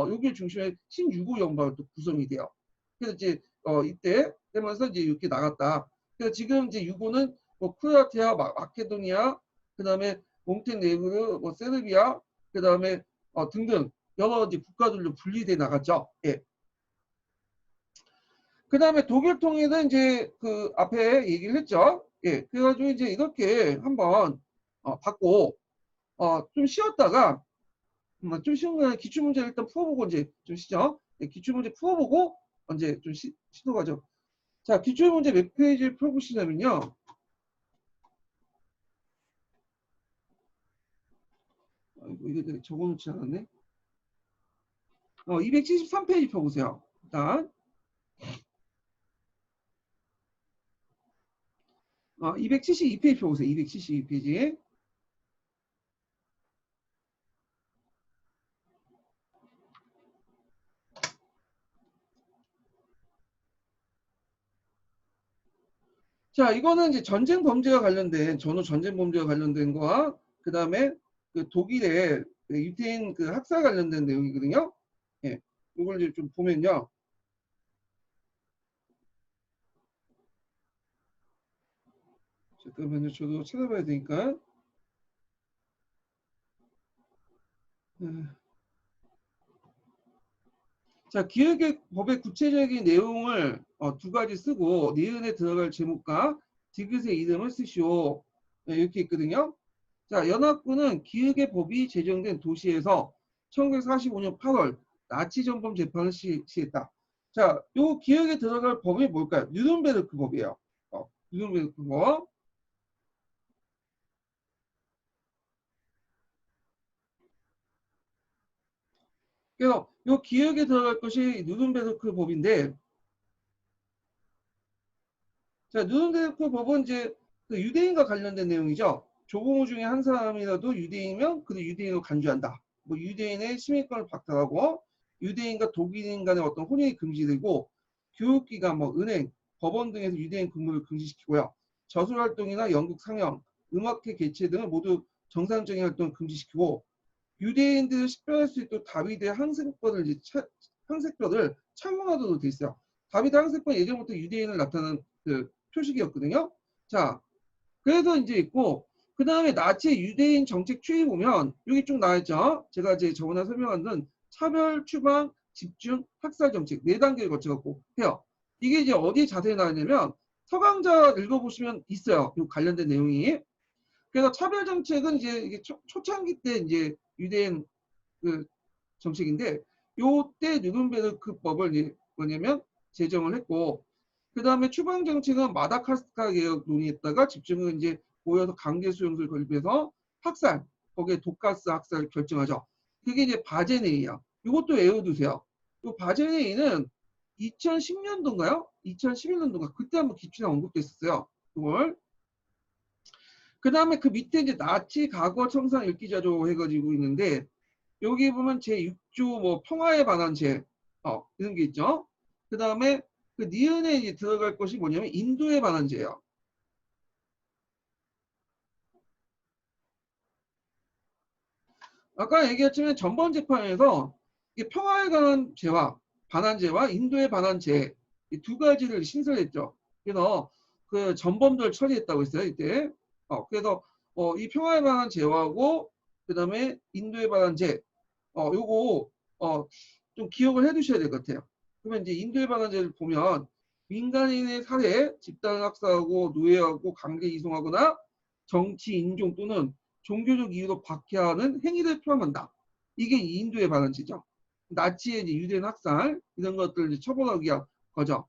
여기 중심에 신유고 연방이 또 구성이 돼요. 그래서 이제 이때 되면서 이제 이렇게 나갔다. 그래서 지금 이제 유고는 뭐 크로아티아, 마케도니아, 그다음에 몬테네그로, 뭐 세르비아, 그다음에 등등 여러 이제 국가들로 분리돼 나갔죠. 예. 그다음에 독일 통일은 이제 그 앞에 얘기를 했죠. 예. 그래가지고 이제 이렇게 한번 받고 좀 쉬었다가 좀 쉬운 거는 기출문제를 일단 풀어보고 이제 좀 쉬죠. 예, 기출문제 풀어보고 이제 좀 쉬도록 하죠. 자, 기출문제 몇 페이지를 풀어보시냐면요. 이거 내가 적어놓지 않았네. 273페이지 펴보세요. 일단 272페이지 펴보세요. 272페이지. 자, 이거는 이제 전쟁 범죄와 관련된 전후 전쟁 범죄와 관련된 거와 그 다음에 그 독일의 그 유태인 그 학살 관련된 내용이거든요. 예, 이걸 이제 좀 보면요. 잠깐만요. 저도 찾아봐야 되니까. 자, 기획의 법의 구체적인 내용을 두 가지 쓰고 니은에 들어갈 제목과 디귿의 이름을 쓰시오. 네, 이렇게 있거든요. 자, 연합군은 기획의 법이 제정된 도시에서 1945년 8월 나치 전범 재판을 시했다. 자, 요 기획에 들어갈 법이 뭘까요? 뉴른베르크 법이에요. 뉴른베르크 법. 그래서 요 기획에 들어갈 것이 뉴른베르크 법인데, 자, 누른베르크 법은 이제 그 유대인과 관련된 내용이죠. 조공우 중에 한 사람이라도 유대인이면 그 유대인으로 간주한다. 뭐 유대인의 시민권을 박탈하고 유대인과 독일인 간의 어떤 혼인이 금지되고 교육기관, 뭐 은행, 법원 등에서 유대인 근무를 금지시키고요. 저술활동이나 연극 상영, 음악회 개최 등을 모두 정상적인 활동을 금지시키고 유대인들을 식별할 수 있도록 다비드의 항색뼈를 착용하도록 돼 있어요. 다비드 항색뼈는 예전부터 유대인을 나타내는 그 표식이었거든요. 자, 그래서 이제 있고 그 다음에 나치 유대인 정책 추이 보면 여기 쭉 나와있죠. 제가 이제 저번에 설명한 차별, 추방, 집중, 학살 정책 4단계를 거쳐갖고 해요. 이게 이제 어디에 자세히 나왔냐면 서강자 읽어보시면 있어요. 이 관련된 내용이. 그래서 차별 정책은 이제 이게 초창기 때 이제 유대인 그 정책인데 요때 누른베르크법을 이제 뭐냐면 제정을 했고 그 다음에 추방 정책은 마다카스카 개혁 논의했다가 집중은 이제 모여서 강제 수용소를 건립해서 학살 거기에 독가스 학살 결정하죠. 그게 이제 바제네이야. 이것도 외워두세요. 이 바제네이는 2010년도인가요? 2011년도인가 그때 한번 기출에 언급됐었어요. 이걸 그 다음에 그 밑에 이제 나치 과거 청산 읽기자료 해가지고 있는데 여기 보면 제6조 뭐 평화에 관한 이런 게 있죠. 그 다음에 그 니은에 이제 들어갈 것이 뭐냐면 인도에 관한 죄예요. 아까 얘기했지만 전번 재판에서 이게 평화에 관한 죄와 반환죄와 인도에 관한 죄 이 두 가지를 신설했죠. 그래서 그 전범들 처리했다고 했어요 이때. 그래서 이 평화에 관한 죄하고 그다음에 인도에 관한 죄 요거 좀 기억을 해두셔야 될 것 같아요. 그러면 이제 인도에 관한 죄를 보면 민간인의 살해, 집단 학살하고 노예하고 강제 이송하거나 정치, 인종 또는 종교적 이유로 박해하는 행위를 포함한다. 이게 인도에 관한 죄죠. 나치의 이제 유대인 학살 이런 것들을 이제 처벌하기 위한 거죠.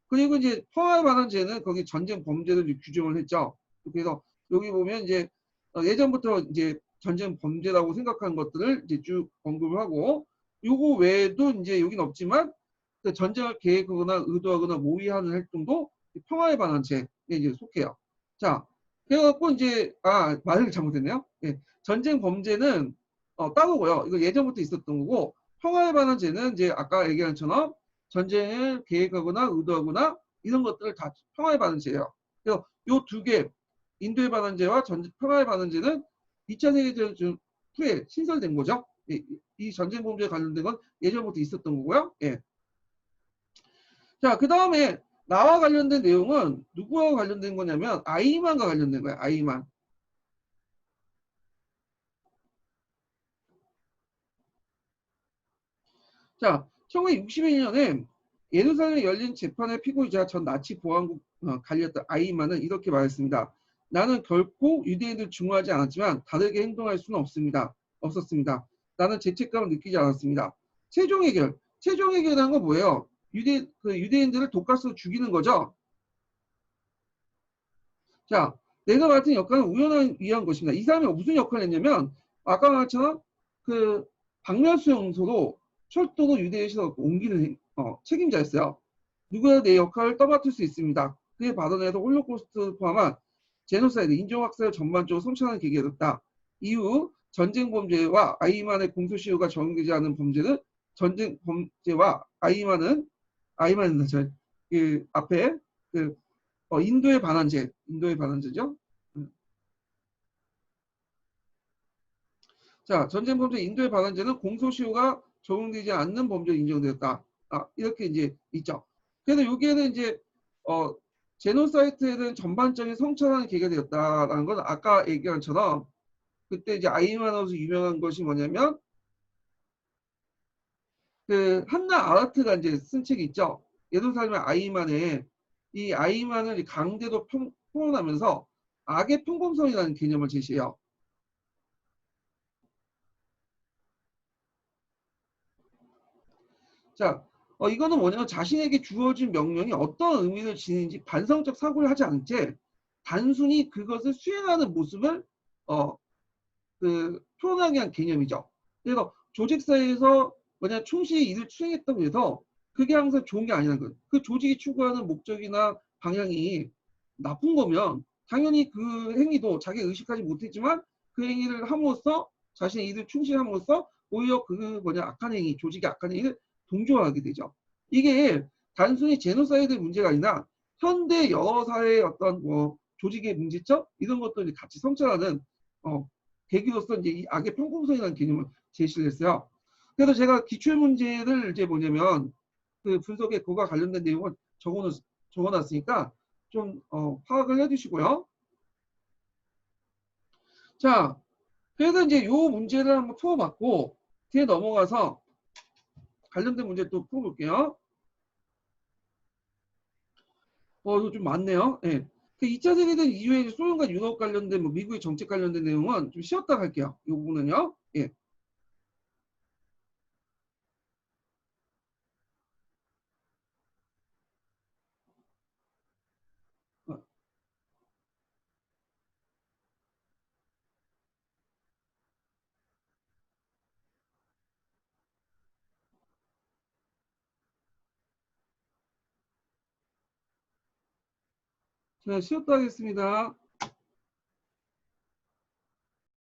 그리고 이제 평화에 관한 죄는 거기 전쟁 범죄를 이제 규정을 했죠. 그래서 여기 보면 이제 예전부터 이제 전쟁 범죄라고 생각한 것들을 이제 쭉 언급을 하고 요거 외에도 이제 여긴 없지만 그 전쟁을 계획하거나 의도하거나 모의하는 활동도 평화에 관한 죄에 이제 속해요. 자, 그래갖고 이제 말을 잘못했네요. 예, 전쟁 범죄는 따로고요. 이거 예전부터 있었던 거고 평화에 관한 죄는 이제 아까 얘기한 것처럼 전쟁을 계획하거나 의도하거나 이런 것들을 다 평화의 반환제예요. 그래서 요 두 개, 인도의 반환제와 평화의 반환제는 2차 세계대전 후에 신설된 거죠. 이 전쟁 범죄에 관련된 건 예전부터 있었던 거고요. 예. 자, 그 다음에 나와 관련된 내용은 누구와 관련된 거냐면 아이만과 관련된 거예요. 아이만. 자, 1961년에 예루살렘에 열린 재판의 피고이자 전 나치 보안국 관리였던 아이만은 이렇게 말했습니다. 나는 결코 유대인들 중화하지 않았지만 다르게 행동할 수는 없었습니다. 나는 죄책감을 느끼지 않았습니다. 최종 해결. 최종 해결이라는 건 뭐예요? 유대인들을 독가스로 죽이는 거죠. 자, 내가 맡은 역할은 우연을 위한 것입니다. 이 사람이 무슨 역할을 했냐면 아까 말처럼 그 박멸수용소로 철도로 유대인 시설을 옮기는 책임자였어요. 누구나 내 역할을 떠맡을 수 있습니다. 그의 발언에서 홀로코스트 포함한 제노사이드, 인종학살을 전반적으로 성찰하는 계기가 됐다. 이후 전쟁 범죄와 아이만의 공소시효가 적용되지 않은 범죄는 전쟁 범죄와 아이만은 그 앞에 그 인도의 반환제죠. 자, 전쟁 범죄 인도의 반환제는 공소시효가 적용되지 않는 범죄로 인정되었다. 이렇게 이제 있죠. 그래서 여기에는 이제 어, 제노사이트에 대한 전반적인 성찰하는 계기가 되었다라는 건 아까 얘기한 것처럼 그때 이제 아이만으로서 유명한 것이 뭐냐면 그 한나 아라트가 이제 쓴 책이 있죠. 예루살렘의 아이만에 이 아이만을 강제로 표현하면서 악의 평범성이라는 개념을 제시해요. 자, 이거는 뭐냐면 자신에게 주어진 명령이 어떤 의미를 지니는지 반성적 사고를 하지 않은 채 단순히 그것을 수행하는 모습을 어, 표현하기 위한 개념이죠. 그래서 조직사에서 만약 충실히 일을 수행했다고 해서 그게 항상 좋은 게 아니라는 거예요. 그 조직이 추구하는 목적이나 방향이 나쁜 거면 당연히 그 행위도 자기 의식하지 못했지만 그 행위를 함으로써 자신의 일을 충실함으로써 오히려 악한 행위, 조직의 악한 행위를 동조하게 되죠. 이게 단순히 제노사이드 문제가 아니라 현대 여러 사회의 어떤 조직의 문제점 이런 것들이 같이 성찰하는 어, 계기로서 이제 이 악의 평공성이라는 개념을 제시를 했어요. 그래서 제가 기출 문제를 이제 뭐냐면 그 분석에 그거와 관련된 내용을 적어놨으니까 좀 파악을 해주시고요. 자, 그래서 이제 요 문제를 한번 풀어봤고 뒤에 넘어가서 관련된 문제 또 풀어볼게요. 이거 좀 많네요. 예. 그 2차 세계대전 이후에 소련과 유럽 관련된 뭐 미국의 정책 관련된 내용은 좀 쉬었다 갈게요. 이 부분은요. 예. 어, 제가 쉬었다 하겠습니다.